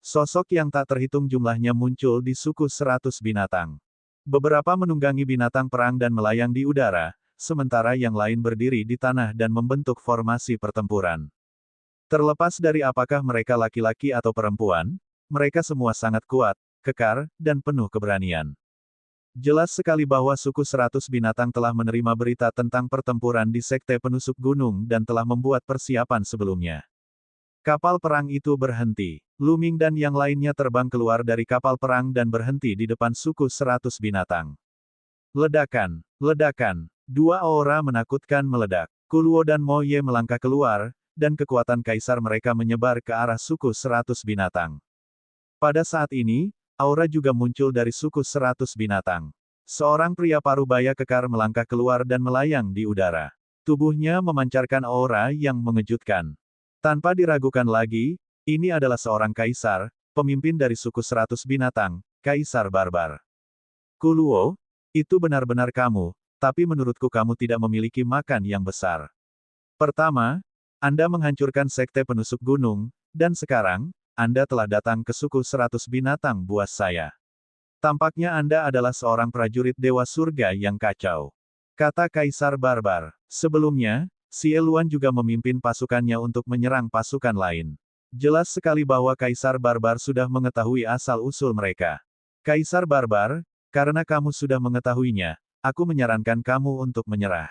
A: Sosok yang tak terhitung jumlahnya muncul di suku 100 binatang. Beberapa menunggangi binatang perang dan melayang di udara, sementara yang lain berdiri di tanah dan membentuk formasi pertempuran. Terlepas dari apakah mereka laki-laki atau perempuan, mereka semua sangat kuat, kekar, dan penuh keberanian. Jelas sekali bahwa suku 100 binatang telah menerima berita tentang pertempuran di Sekte Penusuk Gunung dan telah membuat persiapan sebelumnya. Kapal perang itu berhenti. Luming dan yang lainnya terbang keluar dari kapal perang dan berhenti di depan suku 100 binatang. Ledakan, ledakan. Dua aura menakutkan meledak. Kuluo dan Moye melangkah keluar, dan kekuatan kaisar mereka menyebar ke arah suku 100 binatang. Pada saat ini, aura juga muncul dari suku 100 binatang. Seorang pria parubaya kekar melangkah keluar dan melayang di udara. Tubuhnya memancarkan aura yang mengejutkan. Tanpa diragukan lagi, ini adalah seorang kaisar, pemimpin dari suku 100 binatang, Kaisar Barbar. Kuluo, itu benar-benar kamu, tapi menurutku kamu tidak memiliki makan yang besar. Pertama, Anda menghancurkan Sekte Penusuk Gunung, dan sekarang, Anda telah datang ke suku 100 binatang buas saya. Tampaknya Anda adalah seorang prajurit Dewa Surga yang kacau. Kata Kaisar Barbar. Sebelumnya, Xie Luan juga memimpin pasukannya untuk menyerang pasukan lain. Jelas sekali bahwa Kaisar Barbar sudah mengetahui asal-usul mereka. Kaisar Barbar, karena kamu sudah mengetahuinya, aku menyarankan kamu untuk menyerah.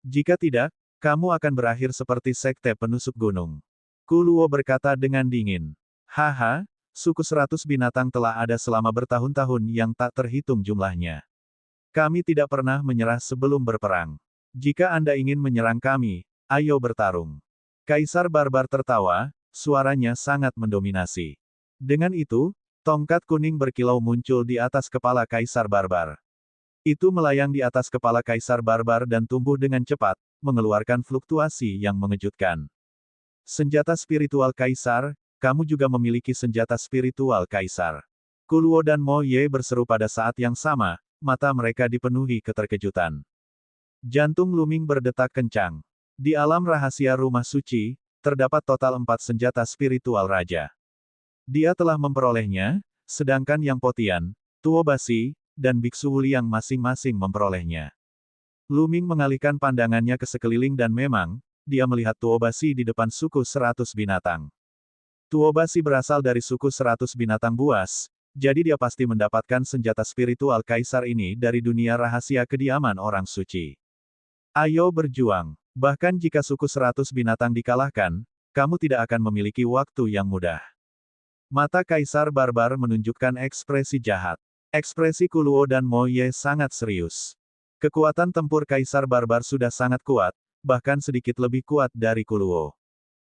A: Jika tidak, kamu akan berakhir seperti Sekte Penusuk Gunung. Kuluo berkata dengan dingin. Haha, suku 100 binatang telah ada selama bertahun-tahun yang tak terhitung jumlahnya. Kami tidak pernah menyerah sebelum berperang. Jika Anda ingin menyerang kami, ayo bertarung. Kaisar Barbar tertawa, suaranya sangat mendominasi. Dengan itu, tongkat kuning berkilau muncul di atas kepala Kaisar Barbar. Itu melayang di atas kepala Kaisar Barbar dan tumbuh dengan cepat, mengeluarkan fluktuasi yang mengejutkan. Senjata spiritual Kaisar, kamu juga memiliki senjata spiritual Kaisar. Kuluo dan Moye berseru pada saat yang sama, mata mereka dipenuhi keterkejutan. Jantung Luming berdetak kencang. Di alam rahasia rumah suci, terdapat total 4 senjata spiritual raja. Dia telah memperolehnya, sedangkan Yang Potian, Tuo Basi, dan Biksu Wuliang masing-masing memperolehnya. Luming mengalihkan pandangannya ke sekeliling dan memang, dia melihat Tuo Basi di depan suku 100 binatang. Tuo Basi berasal dari suku 100 binatang buas, jadi dia pasti mendapatkan senjata spiritual Kaisar ini dari dunia rahasia kediaman orang suci. Ayo berjuang. Bahkan jika suku 100 binatang dikalahkan, kamu tidak akan memiliki waktu yang mudah. Mata Kaisar Barbar menunjukkan ekspresi jahat. Ekspresi Kuluo dan Moye sangat serius. Kekuatan tempur Kaisar Barbar sudah sangat kuat, bahkan sedikit lebih kuat dari Kuluo.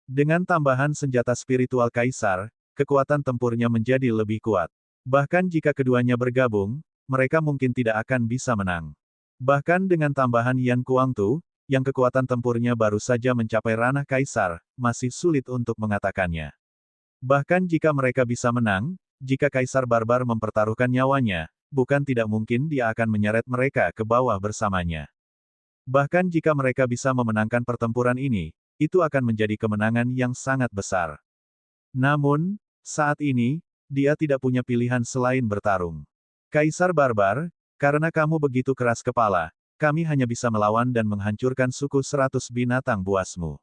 A: Dengan tambahan senjata spiritual Kaisar, kekuatan tempurnya menjadi lebih kuat. Bahkan jika keduanya bergabung, mereka mungkin tidak akan bisa menang. Bahkan dengan tambahan Yan Kuangtu, yang kekuatan tempurnya baru saja mencapai ranah Kaisar, masih sulit untuk mengatakannya. Bahkan jika mereka bisa menang, jika Kaisar Barbar mempertaruhkan nyawanya, bukan tidak mungkin dia akan menyeret mereka ke bawah bersamanya. Bahkan jika mereka bisa memenangkan pertempuran ini, itu akan menjadi kemenangan yang sangat besar. Namun, saat ini, dia tidak punya pilihan selain bertarung. Kaisar Barbar, karena kamu begitu keras kepala, kami hanya bisa melawan dan menghancurkan suku 100 binatang buasmu.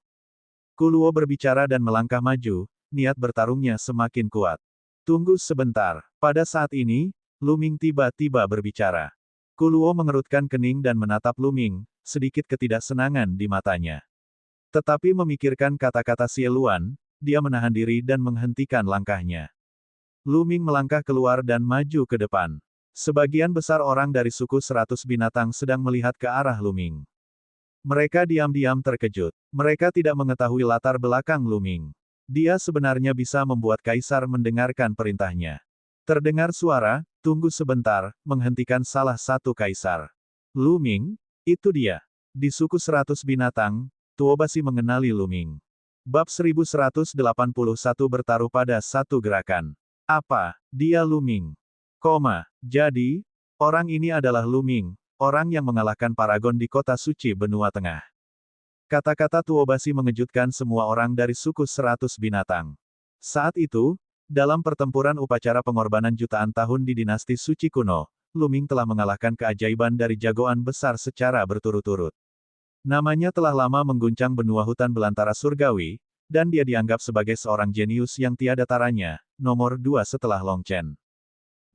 A: Kuluo berbicara dan melangkah maju, niat bertarungnya semakin kuat. Tunggu sebentar. Pada saat ini, Luming tiba-tiba berbicara. Kuluo mengerutkan kening dan menatap Luming, sedikit ketidaksenangan di matanya. Tetapi memikirkan kata-kata Xie Luan, dia menahan diri dan menghentikan langkahnya. Luming melangkah keluar dan maju ke depan. Sebagian besar orang dari suku 100 binatang sedang melihat ke arah Luming. Mereka diam-diam terkejut. Mereka tidak mengetahui latar belakang Luming. Dia sebenarnya bisa membuat Kaisar mendengarkan perintahnya. Terdengar suara, tunggu sebentar, menghentikan salah satu Kaisar. Luming, itu dia. Di suku 100 binatang, Tuo Basi mengenali Luming. Bab 1181 bertaruh pada satu gerakan. Apa, dia Luming? Jadi, orang ini adalah Luming, orang yang mengalahkan Paragon di kota suci benua tengah. Kata-kata Tuo Basi mengejutkan semua orang dari suku 100 binatang. Saat itu, dalam pertempuran upacara pengorbanan jutaan tahun di dinasti suci kuno, Luming telah mengalahkan keajaiban dari jagoan besar secara berturut-turut. Namanya telah lama mengguncang benua hutan belantara surgawi, dan dia dianggap sebagai seorang jenius yang tiada taranya, nomor 2 setelah Long Chen.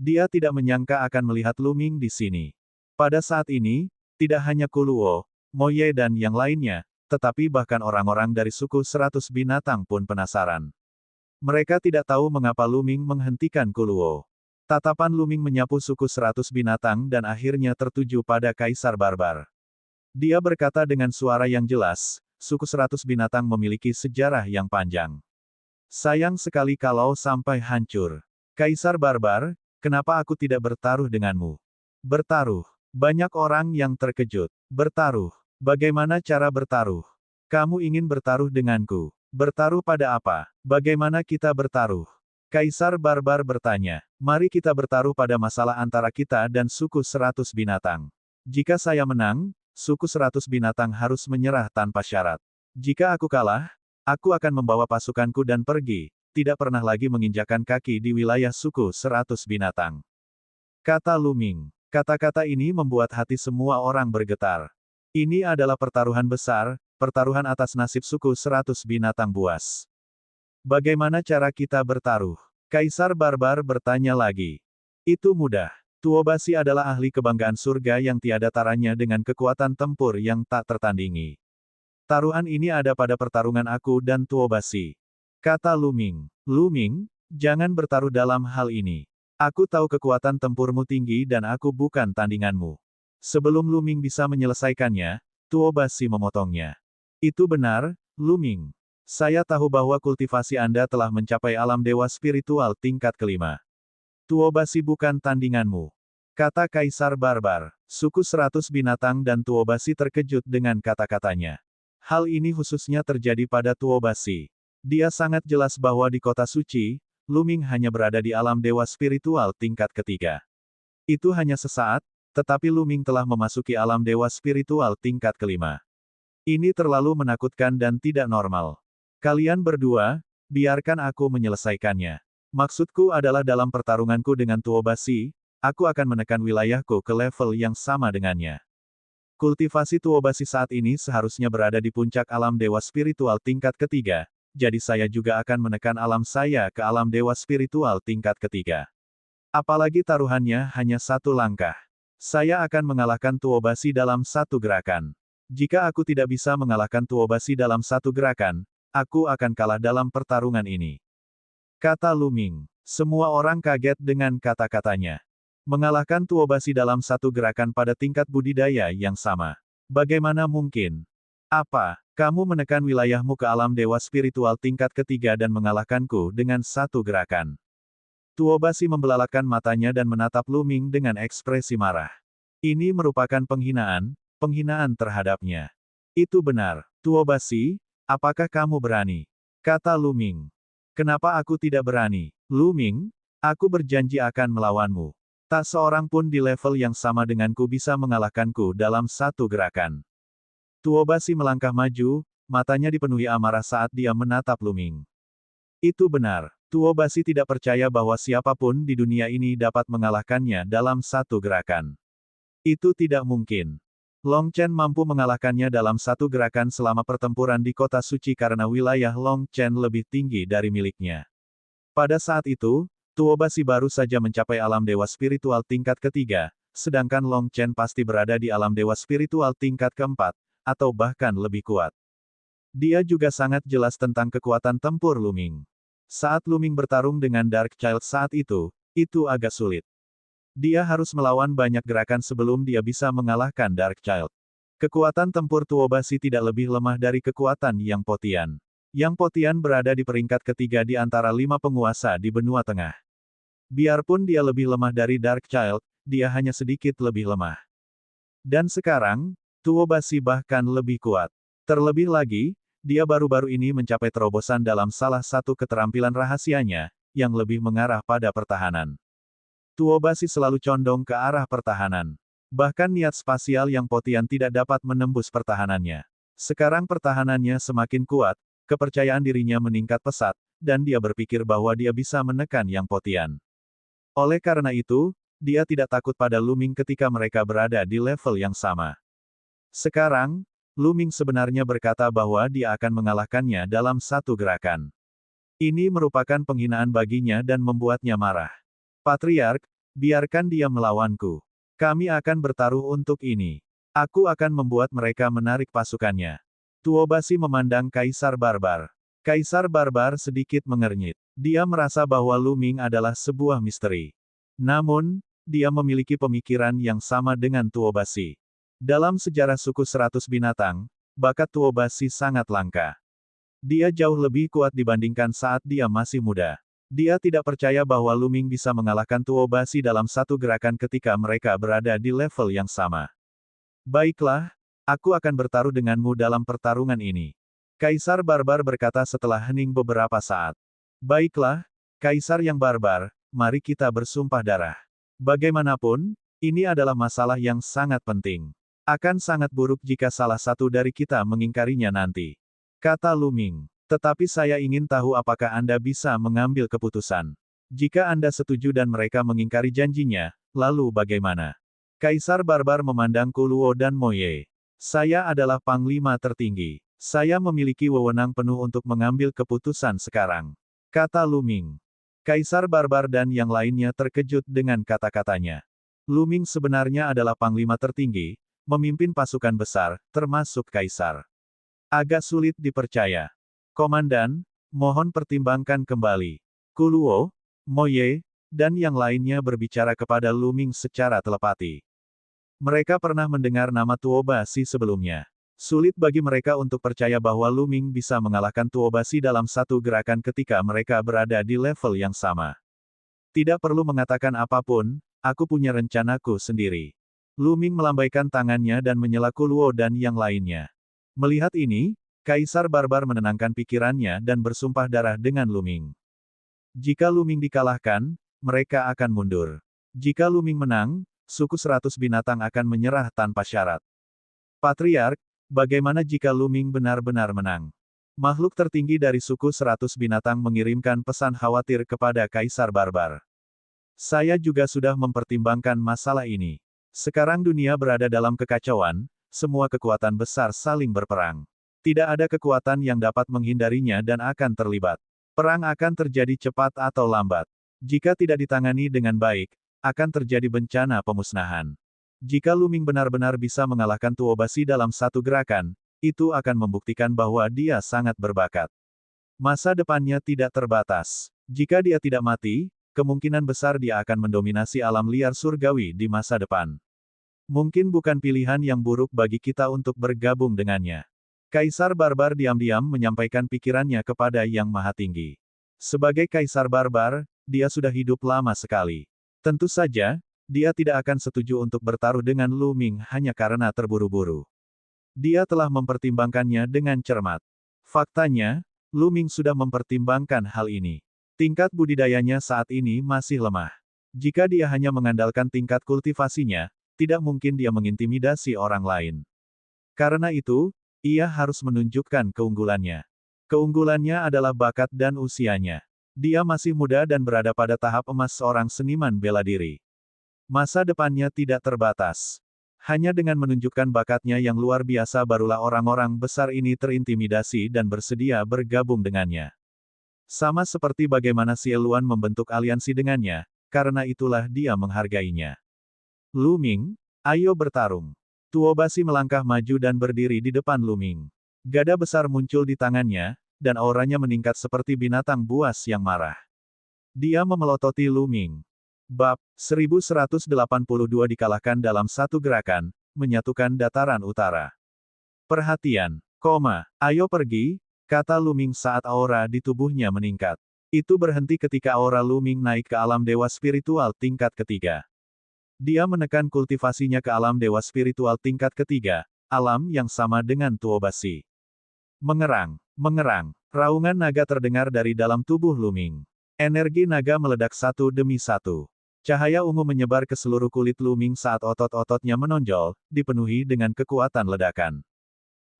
A: Dia tidak menyangka akan melihat Luming di sini. Pada saat ini, tidak hanya Kuluo, Moye dan yang lainnya, tetapi bahkan orang-orang dari suku 100 binatang pun penasaran. Mereka tidak tahu mengapa Luming menghentikan Kuluo. Tatapan Luming menyapu suku 100 binatang dan akhirnya tertuju pada Kaisar Barbar. Dia berkata dengan suara yang jelas, suku 100 binatang memiliki sejarah yang panjang. Sayang sekali kalau sampai hancur. Kaisar Barbar, kenapa aku tidak bertaruh denganmu? Bertaruh. Banyak orang yang terkejut. Bertaruh. Bagaimana cara bertaruh? Kamu ingin bertaruh denganku. Bertaruh pada apa? Bagaimana kita bertaruh? Kaisar Barbar bertanya. Mari kita bertaruh pada masalah antara kita dan suku 100 binatang. Jika saya menang, suku 100 binatang harus menyerah tanpa syarat. Jika aku kalah, aku akan membawa pasukanku dan pergi, tidak pernah lagi menginjakan kaki di wilayah suku 100 binatang. Kata Luming. Kata-kata ini membuat hati semua orang bergetar. Ini adalah pertaruhan besar, pertaruhan atas nasib suku 100 binatang buas. Bagaimana cara kita bertaruh? Kaisar Barbar bertanya lagi. Itu mudah. Tuobasi adalah ahli kebanggaan surga yang tiada taranya dengan kekuatan tempur yang tak tertandingi. Taruhan ini ada pada pertarungan aku dan Tuobasi. Kata Luming. Luming, jangan bertaruh dalam hal ini. Aku tahu kekuatan tempurmu tinggi dan aku bukan tandinganmu. Sebelum Luming bisa menyelesaikannya, Tuobasi memotongnya. Itu benar, Luming. Saya tahu bahwa kultivasi Anda telah mencapai alam dewa spiritual tingkat kelima. Tuobasi bukan tandinganmu. Kata Kaisar Barbar. Suku 100 binatang dan Tuobasi terkejut dengan kata-katanya. Hal ini khususnya terjadi pada Tuobasi. Dia sangat jelas bahwa di kota suci, Luming hanya berada di alam dewa spiritual tingkat ketiga. Itu hanya sesaat, tetapi Luming telah memasuki alam dewa spiritual tingkat kelima. Ini terlalu menakutkan dan tidak normal. Kalian berdua, biarkan aku menyelesaikannya. Maksudku adalah dalam pertarunganku dengan Tuobasi, aku akan menekan wilayahku ke level yang sama dengannya. Kultivasi Tuobasi saat ini seharusnya berada di puncak alam dewa spiritual tingkat ketiga, jadi saya juga akan menekan alam saya ke alam dewa spiritual tingkat ketiga. Apalagi taruhannya hanya satu langkah. Saya akan mengalahkan Tuobasi dalam satu gerakan. Jika aku tidak bisa mengalahkan Tuobasi dalam satu gerakan, aku akan kalah dalam pertarungan ini. Kata Luming. Semua orang kaget dengan kata-katanya. Mengalahkan Tuobasi dalam satu gerakan pada tingkat budidaya yang sama. Bagaimana mungkin? Apa? Kamu menekan wilayahmu ke alam dewa spiritual tingkat ketiga dan mengalahkanku dengan satu gerakan. Tuobasi membelalakan matanya dan menatap Luming dengan ekspresi marah. Ini merupakan penghinaan terhadapnya. Itu benar. Tuobasi, apakah kamu berani? Kata Luming. Kenapa aku tidak berani? Luming, aku berjanji akan melawanmu. Tak seorang pun di level yang sama denganku bisa mengalahkanku dalam satu gerakan. Tuobasi melangkah maju, matanya dipenuhi amarah saat dia menatap Luming. Itu benar. Tuobasi tidak percaya bahwa siapapun di dunia ini dapat mengalahkannya dalam satu gerakan. Itu tidak mungkin. Long Chen mampu mengalahkannya dalam satu gerakan selama pertempuran di kota suci karena wilayah Long Chen lebih tinggi dari miliknya. Pada saat itu, Tuobasi baru saja mencapai alam dewa spiritual tingkat ketiga, sedangkan Long Chen pasti berada di alam dewa spiritual tingkat keempat, atau bahkan lebih kuat. Dia juga sangat jelas tentang kekuatan tempur Luming. Saat Luming bertarung dengan Dark Child saat itu agak sulit. Dia harus melawan banyak gerakan sebelum dia bisa mengalahkan Dark Child. Kekuatan tempur Tuobasi tidak lebih lemah dari kekuatan Yang Potian. Yang Potian berada di peringkat ketiga di antara 5 penguasa di benua tengah. Biarpun dia lebih lemah dari Dark Child, dia hanya sedikit lebih lemah. Dan sekarang, Tuobasi bahkan lebih kuat. Terlebih lagi, dia baru-baru ini mencapai terobosan dalam salah satu keterampilan rahasianya, yang lebih mengarah pada pertahanan. Tuobasi selalu condong ke arah pertahanan. Bahkan niat spasial Yang Potian tidak dapat menembus pertahanannya. Sekarang pertahanannya semakin kuat, kepercayaan dirinya meningkat pesat, dan dia berpikir bahwa dia bisa menekan Yang Potian. Oleh karena itu, dia tidak takut pada Luming ketika mereka berada di level yang sama. Sekarang, Luming sebenarnya berkata bahwa dia akan mengalahkannya dalam satu gerakan. Ini merupakan penghinaan baginya dan membuatnya marah. Patriark, Biarkan dia melawanku. Kami akan bertaruh untuk ini. Aku akan membuat mereka menarik pasukannya. Tuobasi memandang Kaisar Barbar. Kaisar Barbar sedikit mengernyit. Dia merasa bahwa Lu Ming adalah sebuah misteri. Namun, dia memiliki pemikiran yang sama dengan Tuobasi. Dalam sejarah suku 100 binatang, bakat Tuobasi sangat langka. Dia jauh lebih kuat dibandingkan saat dia masih muda. Dia tidak percaya bahwa Lu Ming bisa mengalahkan Tuobasi dalam satu gerakan ketika mereka berada di level yang sama. Baiklah, aku akan bertaruh denganmu dalam pertarungan ini. Kaisar Barbar berkata setelah hening beberapa saat. Baiklah, Kaisar yang barbar, mari kita bersumpah darah. Bagaimanapun, ini adalah masalah yang sangat penting. Akan sangat buruk jika salah satu dari kita mengingkarinya nanti. Kata Lu Ming. Tetapi saya ingin tahu apakah Anda bisa mengambil keputusan. Jika Anda setuju dan mereka mengingkari janjinya, lalu bagaimana? Kaisar Barbar memandang Kuluo dan Moye. Saya adalah Panglima tertinggi. Saya memiliki wewenang penuh untuk mengambil keputusan sekarang. Kata Lu Ming. Kaisar Barbar dan yang lainnya terkejut dengan kata-katanya. Lu Ming sebenarnya adalah Panglima tertinggi, memimpin pasukan besar, termasuk Kaisar. Agak sulit dipercaya. Komandan, mohon pertimbangkan kembali. Kuluo, Moye, dan yang lainnya berbicara kepada Lu Ming secara telepati. Mereka pernah mendengar nama Tuobasi sebelumnya. Sulit bagi mereka untuk percaya bahwa Lu Ming bisa mengalahkan Tuobasi dalam satu gerakan ketika mereka berada di level yang sama. Tidak perlu mengatakan apapun, aku punya rencanaku sendiri. Lu Ming melambaikan tangannya dan menyela Kuluo dan yang lainnya. Melihat ini, Kaisar Barbar menenangkan pikirannya dan bersumpah darah dengan Lu Ming. Jika Lu Ming dikalahkan, mereka akan mundur. Jika Lu Ming menang, suku 100 binatang akan menyerah tanpa syarat. Patriark, bagaimana jika Lu Ming benar-benar menang? Makhluk tertinggi dari suku 100 binatang mengirimkan pesan khawatir kepada Kaisar Barbar. Saya juga sudah mempertimbangkan masalah ini. Sekarang dunia berada dalam kekacauan, semua kekuatan besar saling berperang. Tidak ada kekuatan yang dapat menghindarinya dan akan terlibat. Perang akan terjadi cepat atau lambat. Jika tidak ditangani dengan baik, akan terjadi bencana pemusnahan. Jika Lu Ming benar-benar bisa mengalahkan Tuobasi dalam satu gerakan, itu akan membuktikan bahwa dia sangat berbakat. Masa depannya tidak terbatas. Jika dia tidak mati, kemungkinan besar dia akan mendominasi alam liar surgawi di masa depan. Mungkin bukan pilihan yang buruk bagi kita untuk bergabung dengannya. Kaisar Barbar diam-diam menyampaikan pikirannya kepada Yang Maha Tinggi. Sebagai Kaisar Barbar, dia sudah hidup lama sekali. Tentu saja, dia tidak akan setuju untuk bertaruh dengan Lu Ming hanya karena terburu-buru. Dia telah mempertimbangkannya dengan cermat. Faktanya, Lu Ming sudah mempertimbangkan hal ini. Tingkat budidayanya saat ini masih lemah. Jika dia hanya mengandalkan tingkat kultivasinya, tidak mungkin dia mengintimidasi orang lain. Karena itu, ia harus menunjukkan keunggulannya. Keunggulannya adalah bakat dan usianya. Dia masih muda dan berada pada tahap emas seorang seniman bela diri. Masa depannya tidak terbatas. Hanya dengan menunjukkan bakatnya yang luar biasa barulah orang-orang besar ini terintimidasi dan bersedia bergabung dengannya. Sama seperti bagaimana Sieluan membentuk aliansi dengannya, karena itulah dia menghargainya. Lu Ming, ayo bertarung. Tuobasi melangkah maju dan berdiri di depan Lu Ming. Gada besar muncul di tangannya, dan auranya meningkat seperti binatang buas yang marah. Dia memelototi Lu Ming. Bab 1182 dikalahkan dalam satu gerakan, menyatukan dataran utara. Perhatian, ayo pergi, kata Lu Ming saat aura di tubuhnya meningkat. Itu berhenti ketika aura Lu Ming naik ke alam dewa spiritual tingkat ketiga. Dia menekan kultivasinya ke alam dewa spiritual tingkat ketiga, alam yang sama dengan Tuobasi. Mengerang, raungan naga terdengar dari dalam tubuh Lu Ming. Energi naga meledak satu demi satu. Cahaya ungu menyebar ke seluruh kulit Lu Ming saat otot-ototnya menonjol, dipenuhi dengan kekuatan ledakan.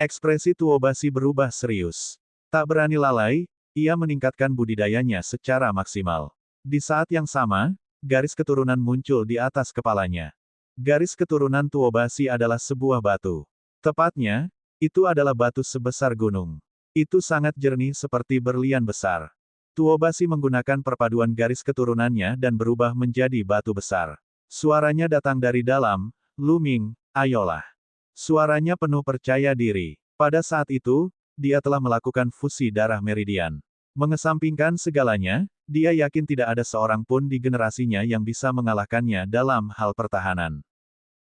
A: Ekspresi Tuobasi berubah serius. Tak berani lalai, ia meningkatkan budidayanya secara maksimal. Di saat yang sama, garis keturunan muncul di atas kepalanya. Garis keturunan Tuobasi adalah sebuah batu. Tepatnya, itu adalah batu sebesar gunung. Itu sangat jernih seperti berlian besar. Tuobasi menggunakan perpaduan garis keturunannya dan berubah menjadi batu besar. Suaranya datang dari dalam, Lu Ming, ayolah. Suaranya penuh percaya diri. Pada saat itu, dia telah melakukan fusi darah meridian. Mengesampingkan segalanya, dia yakin tidak ada seorang pun di generasinya yang bisa mengalahkannya dalam hal pertahanan.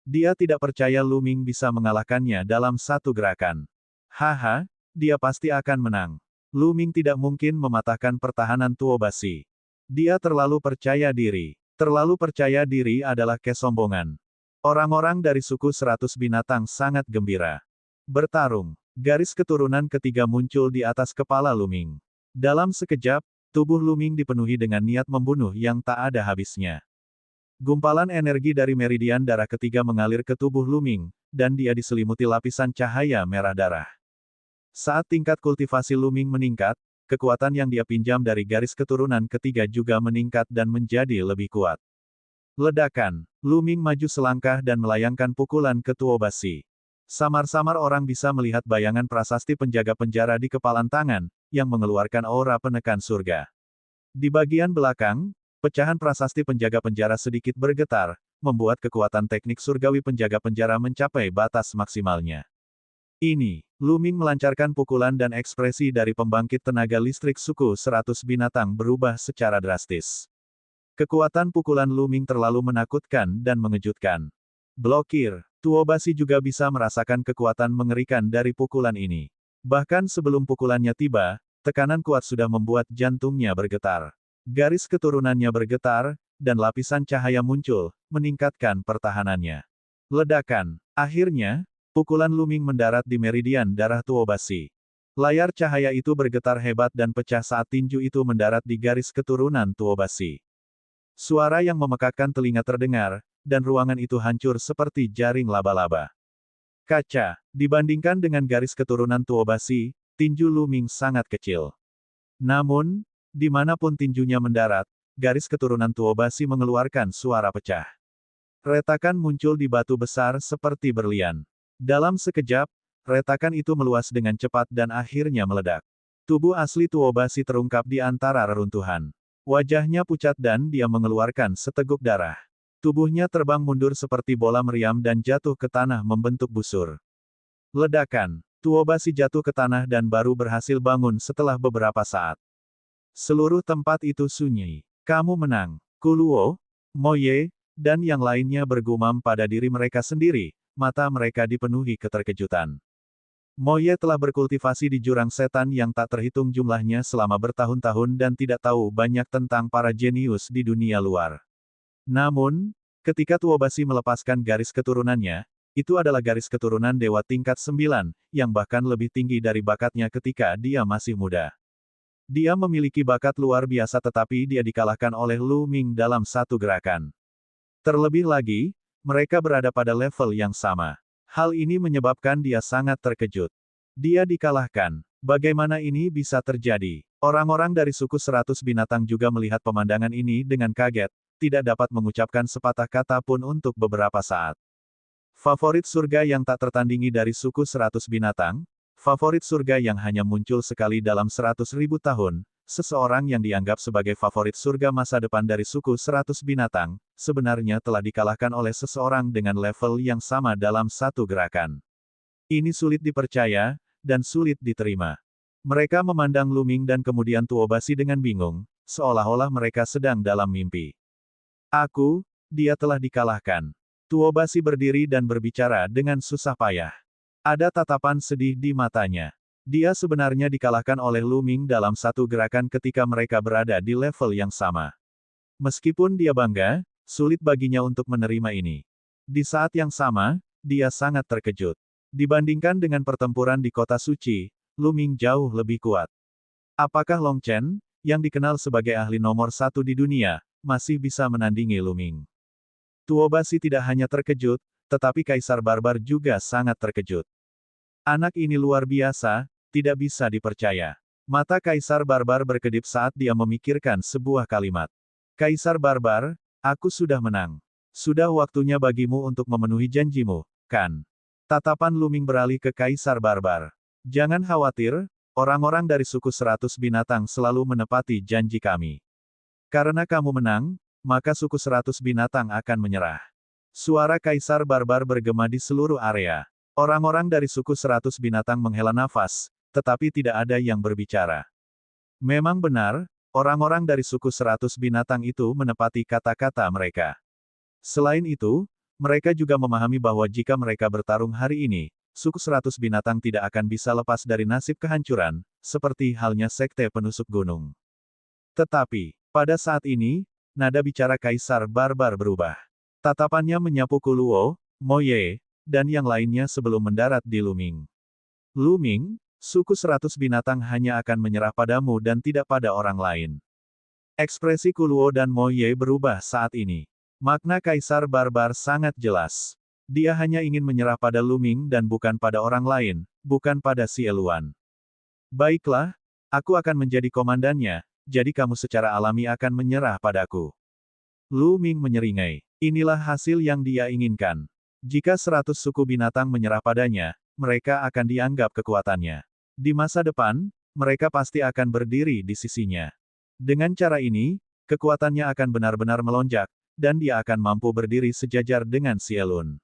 A: Dia tidak percaya Lu Ming bisa mengalahkannya dalam satu gerakan. Haha, dia pasti akan menang. Lu Ming tidak mungkin mematahkan pertahanan Tuobasi. Dia terlalu percaya diri. Terlalu percaya diri adalah kesombongan. Orang-orang dari suku 100 binatang sangat gembira. Bertarung. Garis keturunan ketiga muncul di atas kepala Lu Ming. Dalam sekejap, tubuh Lu Ming dipenuhi dengan niat membunuh yang tak ada habisnya. Gumpalan energi dari meridian darah ketiga mengalir ke tubuh Lu Ming, dan dia diselimuti lapisan cahaya merah darah. Saat tingkat kultivasi Lu Ming meningkat, kekuatan yang dia pinjam dari garis keturunan ketiga juga meningkat dan menjadi lebih kuat. Ledakan. Lu Ming maju selangkah dan melayangkan pukulan ke Tuobasi. Samar-samar orang bisa melihat bayangan prasasti penjaga penjara di kepalan tangan, yang mengeluarkan aura penekan surga. Di bagian belakang, pecahan prasasti penjaga penjara sedikit bergetar, membuat kekuatan teknik surgawi penjaga penjara mencapai batas maksimalnya. Ini, Lu Ming melancarkan pukulan dan ekspresi dari pembangkit tenaga listrik suku 100 binatang berubah secara drastis. Kekuatan pukulan Lu Ming terlalu menakutkan dan mengejutkan. Blokir. Tuobasi juga bisa merasakan kekuatan mengerikan dari pukulan ini. Bahkan sebelum pukulannya tiba, tekanan kuat sudah membuat jantungnya bergetar. Garis keturunannya bergetar, dan lapisan cahaya muncul, meningkatkan pertahanannya. Ledakan. Akhirnya, pukulan Lu Ming mendarat di meridian darah Tuobasi. Layar cahaya itu bergetar hebat dan pecah saat tinju itu mendarat di garis keturunan Tuobasi. Suara yang memekakkan telinga terdengar, dan ruangan itu hancur seperti jaring laba-laba. Kaca. Dibandingkan dengan garis keturunan Tuobasi, tinju Lu Ming sangat kecil. Namun, dimanapun tinjunya mendarat, garis keturunan Tuobasi mengeluarkan suara pecah. Retakan muncul di batu besar seperti berlian. Dalam sekejap, retakan itu meluas dengan cepat dan akhirnya meledak. Tubuh asli Tuobasi terungkap di antara reruntuhan. Wajahnya pucat dan dia mengeluarkan seteguk darah. Tubuhnya terbang mundur seperti bola meriam dan jatuh ke tanah membentuk busur. Ledakan. Tuobasi jatuh ke tanah dan baru berhasil bangun setelah beberapa saat. Seluruh tempat itu sunyi. Kamu menang. Kuluo, Moye, dan yang lainnya bergumam pada diri mereka sendiri. Mata mereka dipenuhi keterkejutan. Moye telah berkultivasi di jurang setan yang tak terhitung jumlahnya selama bertahun-tahun dan tidak tahu banyak tentang para jenius di dunia luar. Namun, ketika Tuobasi melepaskan garis keturunannya, itu adalah garis keturunan dewa tingkat 9, yang bahkan lebih tinggi dari bakatnya ketika dia masih muda. Dia memiliki bakat luar biasa tetapi dia dikalahkan oleh Lu Ming dalam satu gerakan. Terlebih lagi, mereka berada pada level yang sama. Hal ini menyebabkan dia sangat terkejut. Dia dikalahkan. Bagaimana ini bisa terjadi? Orang-orang dari suku 100 binatang juga melihat pemandangan ini dengan kaget, tidak dapat mengucapkan sepatah kata pun untuk beberapa saat. Favorit surga yang tak tertandingi dari suku 100 binatang, favorit surga yang hanya muncul sekali dalam 100.000 tahun, seseorang yang dianggap sebagai favorit surga masa depan dari suku 100 binatang, sebenarnya telah dikalahkan oleh seseorang dengan level yang sama dalam satu gerakan. Ini sulit dipercaya, dan sulit diterima. Mereka memandang Lu Ming dan kemudian Tuobasi dengan bingung, seolah-olah mereka sedang dalam mimpi. Dia telah dikalahkan. Tuobasi berdiri dan berbicara dengan susah payah. Ada tatapan sedih di matanya. Dia sebenarnya dikalahkan oleh Lu Ming dalam satu gerakan ketika mereka berada di level yang sama. Meskipun dia bangga, sulit baginya untuk menerima ini. Di saat yang sama, dia sangat terkejut. Dibandingkan dengan pertempuran di kota suci, Lu Ming jauh lebih kuat. Apakah Long Chen, yang dikenal sebagai ahli nomor 1 di dunia, masih bisa menandingi Lu Ming? Tuobasi tidak hanya terkejut, tetapi Kaisar Barbar juga sangat terkejut. Anak ini luar biasa, tidak bisa dipercaya. Mata Kaisar Barbar berkedip saat dia memikirkan sebuah kalimat. Kaisar Barbar, aku sudah menang. Sudah waktunya bagimu untuk memenuhi janjimu, kan? Tatapan Lu Ming beralih ke Kaisar Barbar. Jangan khawatir, orang-orang dari suku 100 binatang selalu menepati janji kami. Karena kamu menang, maka suku 100 binatang akan menyerah. Suara Kaisar Barbar bergema di seluruh area. Orang-orang dari suku 100 binatang menghela nafas, tetapi tidak ada yang berbicara. Memang benar, orang-orang dari suku 100 binatang itu menepati kata-kata mereka. Selain itu, mereka juga memahami bahwa jika mereka bertarung hari ini, suku 100 binatang tidak akan bisa lepas dari nasib kehancuran, seperti halnya sekte penusuk gunung. Tetapi, pada saat ini, nada bicara Kaisar Barbar berubah. Tatapannya menyapu Kuluo, Moye, dan yang lainnya sebelum mendarat di Luming. Luming, suku 100 binatang hanya akan menyerah padamu dan tidak pada orang lain. Ekspresi Kuluo dan Moye berubah saat ini. Makna Kaisar Barbar sangat jelas. Dia hanya ingin menyerah pada Luming dan bukan pada orang lain, bukan pada Sieluan. Baiklah, aku akan menjadi komandannya, jadi kamu secara alami akan menyerah padaku. Luming menyeringai. Inilah hasil yang dia inginkan. Jika 100 suku binatang menyerah padanya, mereka akan dianggap kekuatannya. Di masa depan, mereka pasti akan berdiri di sisinya. Dengan cara ini, kekuatannya akan benar-benar melonjak, dan dia akan mampu berdiri sejajar dengan Sielun.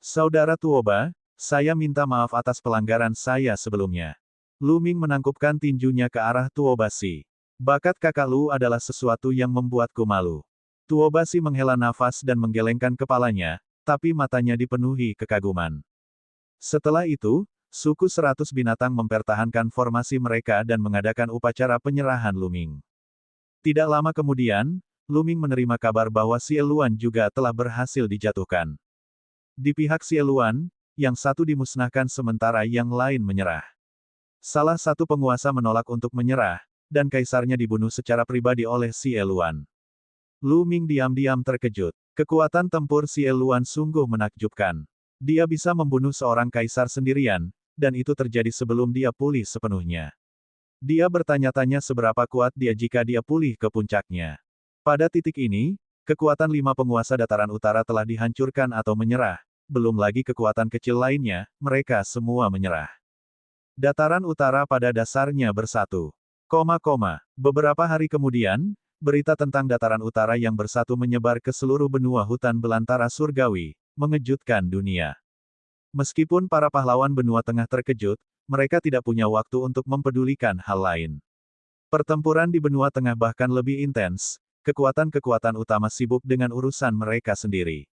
A: Saudara Tuoba, saya minta maaf atas pelanggaran saya sebelumnya. Luming menangkupkan tinjunya ke arah Tuobasi. Bakat kakak Lu adalah sesuatu yang membuatku malu. Tuobasi menghela nafas dan menggelengkan kepalanya, tapi matanya dipenuhi kekaguman. Setelah itu, suku 100 binatang mempertahankan formasi mereka dan mengadakan upacara penyerahan Luming. Tidak lama kemudian, Luming menerima kabar bahwa Sieluan juga telah berhasil dijatuhkan. Di pihak Sieluan, yang satu dimusnahkan sementara yang lain menyerah. Salah satu penguasa menolak untuk menyerah, dan kaisarnya dibunuh secara pribadi oleh Sieluan. Luming diam-diam terkejut. Kekuatan tempur Sieluan sungguh menakjubkan. Dia bisa membunuh seorang kaisar sendirian, dan itu terjadi sebelum dia pulih sepenuhnya. Dia bertanya-tanya seberapa kuat dia jika dia pulih ke puncaknya. Pada titik ini, kekuatan 5 penguasa dataran utara telah dihancurkan atau menyerah, belum lagi kekuatan kecil lainnya, mereka semua menyerah. Dataran utara pada dasarnya bersatu. Beberapa hari kemudian, berita tentang dataran utara yang bersatu menyebar ke seluruh benua hutan belantara surgawi, mengejutkan dunia. Meskipun para pahlawan benua tengah terkejut, mereka tidak punya waktu untuk mempedulikan hal lain. Pertempuran di benua tengah bahkan lebih intens, kekuatan-kekuatan utama sibuk dengan urusan mereka sendiri.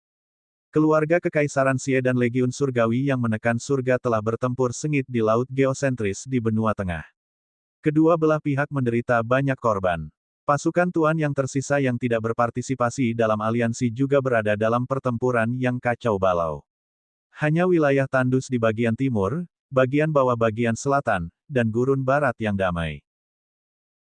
A: Keluarga Kekaisaran Xie dan Legiun Surgawi yang menekan surga telah bertempur sengit di Laut Geosentris di benua tengah. Kedua belah pihak menderita banyak korban. Pasukan Tuan yang tersisa yang tidak berpartisipasi dalam aliansi juga berada dalam pertempuran yang kacau balau. Hanya wilayah tandus di bagian timur, bagian bawah bagian selatan, dan gurun barat yang damai.